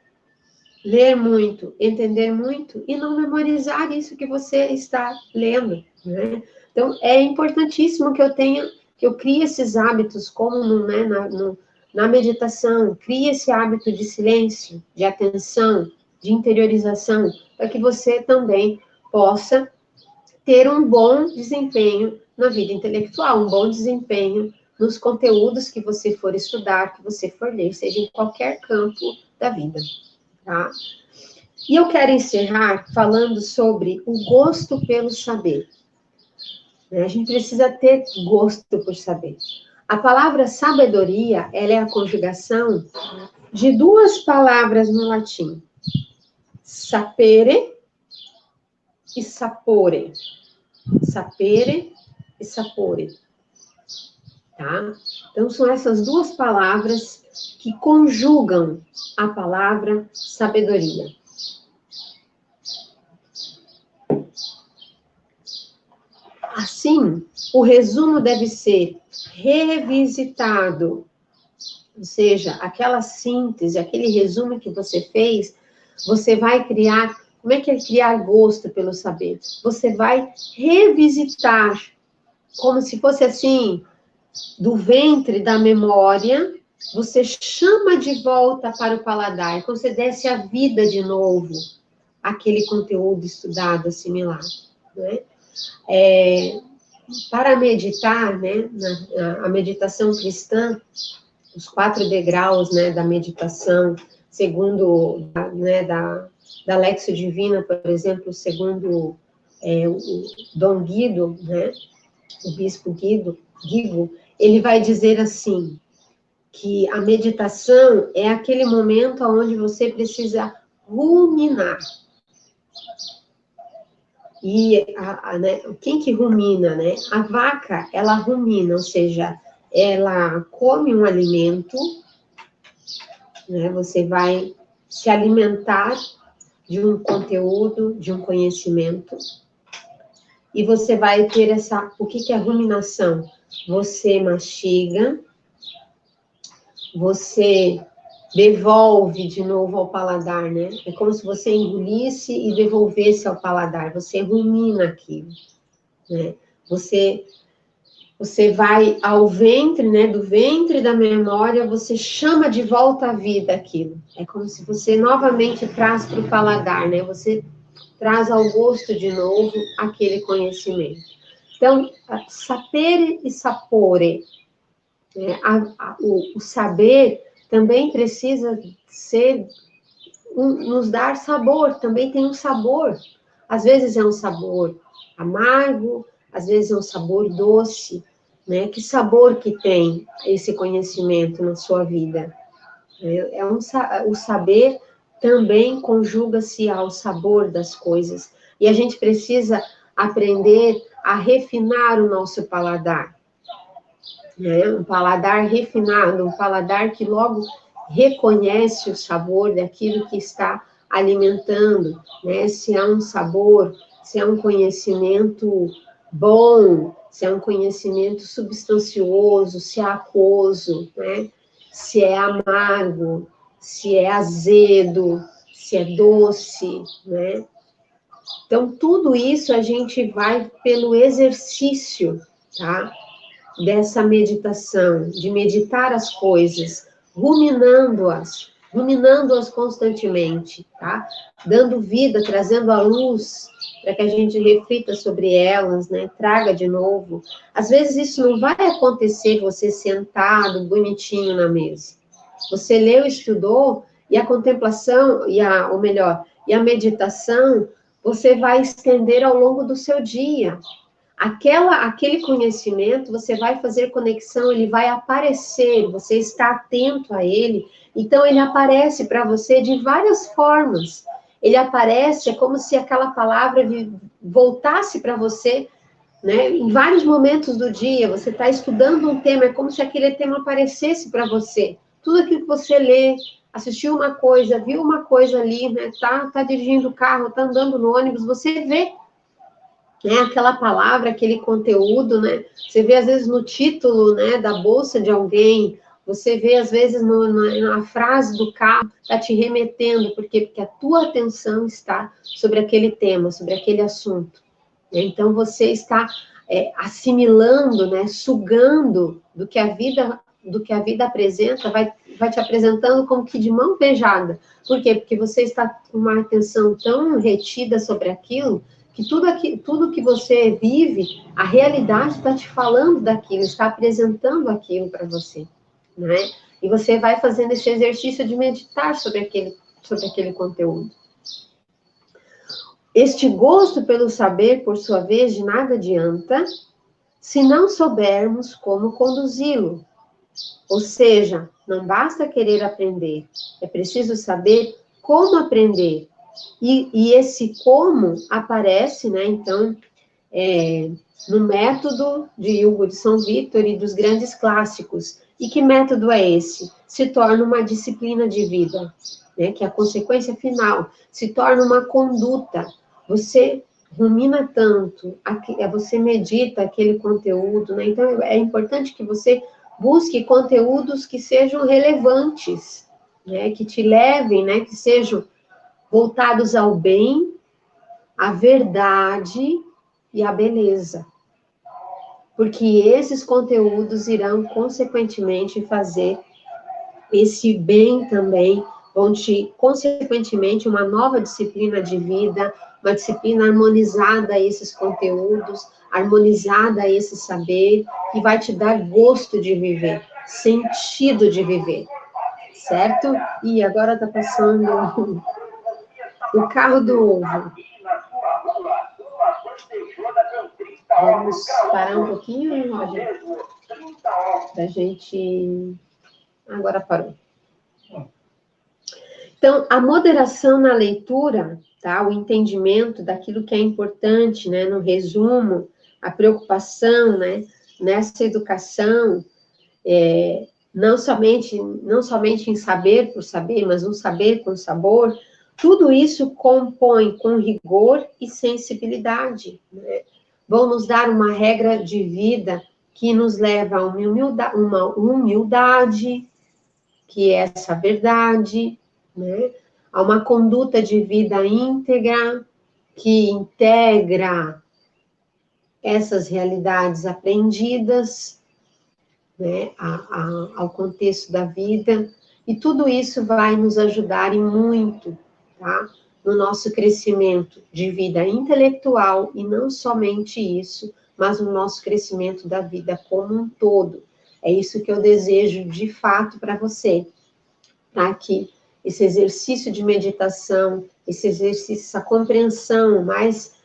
ler muito, entender muito e não memorizar isso que você está lendo, né? Então, é importantíssimo que eu crie esses hábitos, como na meditação, crie esse hábito de silêncio, de atenção, de interiorização, para que você também possa ter um bom desempenho na vida intelectual, um bom desempenho nos conteúdos que você for estudar, que você for ler, seja em qualquer campo da vida, tá? E eu quero encerrar falando sobre o gosto pelo saber. A gente precisa ter gosto por saber. A palavra sabedoria, ela é a conjugação de duas palavras no latim. Sapere e sapore. Sapere e sapore. Tá? Então, são essas duas palavras que conjugam a palavra sabedoria. Assim, o resumo deve ser revisitado, ou seja, aquela síntese, aquele resumo que você fez, você vai criar, como é que é criar gosto pelo saber? Você vai revisitar, como se fosse assim, do ventre da memória, você chama de volta para o paladar, como se desse a vida de novo, aquele conteúdo estudado, assimilado, né? Para meditar, né, a meditação cristã, os 4 degraus, né, da meditação, segundo, né, da Lexio Divina, por exemplo, segundo o Dom Guido, né, o bispo Guigo, ele vai dizer assim, que a meditação é aquele momento onde você precisa ruminar. E né, quem que rumina, né? A vaca, ela rumina, ou seja, ela come um alimento, né? Você vai se alimentar de um conteúdo, de um conhecimento, e você vai ter o que é ruminação? Você mastiga, você devolve de novo ao paladar, né? É como se você engolisse e devolvesse ao paladar, você rumina aquilo, né? Você vai ao ventre, né? Do ventre da memória, você chama de volta à vida aquilo. É como se você novamente traz para o paladar, né? Você traz ao gosto de novo aquele conhecimento. Então, sapere e sapore, né? O saber também precisa nos dar sabor, também tem um sabor. Às vezes é um sabor amargo, às vezes é um sabor doce, né? Que sabor que tem esse conhecimento na sua vida? O saber também conjuga-se ao sabor das coisas. E a gente precisa aprender a refinar o nosso paladar. Né? Um paladar refinado, um paladar que logo reconhece o sabor daquilo que está alimentando, né? Se é um sabor, se é um conhecimento bom, se é um conhecimento substancioso, se é aquoso, né? Se é amargo, se é azedo, se é doce, né? Então, tudo isso a gente vai pelo exercício, tá? Dessa meditação, de meditar as coisas, ruminando-as constantemente, tá? Dando vida, trazendo a luz, para que a gente reflita sobre elas, né? Traga de novo. Às vezes isso não vai acontecer você sentado, bonitinho na mesa. Você leu, estudou, e a contemplação, ou melhor, e a meditação, você vai estender ao longo do seu dia. Aquele conhecimento, você vai fazer conexão, ele vai aparecer, você está atento a ele, então ele aparece para você de várias formas. Ele aparece, é como se aquela palavra voltasse para você, né? Em vários momentos do dia, você está estudando um tema, é como se aquele tema aparecesse para você. Tudo aquilo que você lê, assistiu uma coisa, viu uma coisa ali, né? Tá dirigindo o carro, tá andando no ônibus, você vê, né, aquela palavra, aquele conteúdo, né? Você vê, às vezes, no título, né, da bolsa de alguém, você vê, às vezes, na frase do carro, está te remetendo, por quê? Porque a tua atenção está sobre aquele tema, sobre aquele assunto. Então, você está assimilando, né, sugando do que a vida apresenta, vai te apresentando como que de mão beijada. Por quê? Porque você está com uma atenção tão retida sobre aquilo, que tudo que você vive, a realidade está te falando daquilo, está apresentando aquilo para você, né? E você vai fazendo esse exercício de meditar sobre aquele conteúdo. Este gosto pelo saber, por sua vez, de nada adianta se não soubermos como conduzi-lo. Ou seja, não basta querer aprender, é preciso saber como aprender. E esse como aparece, né, então, no método de Hugo de São Vítor e dos grandes clássicos. E que método é esse? Se torna uma disciplina de vida, né, que é a consequência final, se torna uma conduta. Você rumina tanto, você medita aquele conteúdo, né? Então, é importante que você busque conteúdos que sejam relevantes, né, que te levem, né, que sejam voltados ao bem, à verdade e à beleza. Porque esses conteúdos irão, consequentemente, fazer esse bem também, vão te, consequentemente, uma nova disciplina de vida, uma disciplina harmonizada a esses conteúdos, harmonizada a esse saber, que vai te dar gosto de viver, sentido de viver, certo? E agora está passando o carro do ovo. Vamos parar um pouquinho, Roger? Da gente... Agora parou. Então, a moderação na leitura, tá? O entendimento daquilo que é importante, né? No resumo, a preocupação, né? Nessa educação, não somente em saber por saber, mas um saber com sabor, tudo isso compõe com rigor e sensibilidade, né? Vão nos dar uma regra de vida que nos leva a uma humildade, que é essa verdade, né? A uma conduta de vida íntegra, que integra essas realidades aprendidas, né, ao contexto da vida, e tudo isso vai nos ajudar e muito, tá? No nosso crescimento de vida intelectual, e não somente isso, mas no nosso crescimento da vida como um todo. É isso que eu desejo de fato para você, tá? Que esse exercício de meditação, esse exercício, essa compreensão mais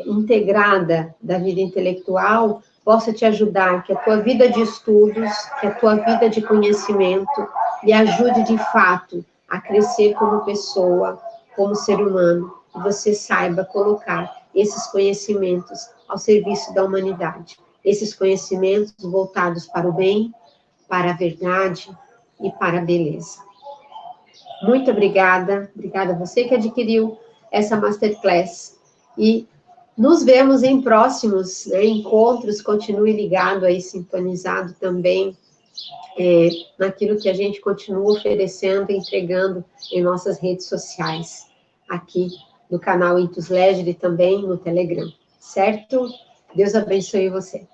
integrada da vida intelectual, possa te ajudar, que a tua vida de estudos, que a tua vida de conhecimento lhe ajude de fato a crescer como pessoa, como ser humano, e você saiba colocar esses conhecimentos ao serviço da humanidade. Esses conhecimentos voltados para o bem, para a verdade e para a beleza. Muito obrigada a você que adquiriu essa Masterclass. E nos vemos em próximos, né, encontros. Continue ligado aí, sintonizado também naquilo que a gente continua oferecendo e entregando em nossas redes sociais, aqui no canal Intus Legere e também no Telegram, certo? Deus abençoe você.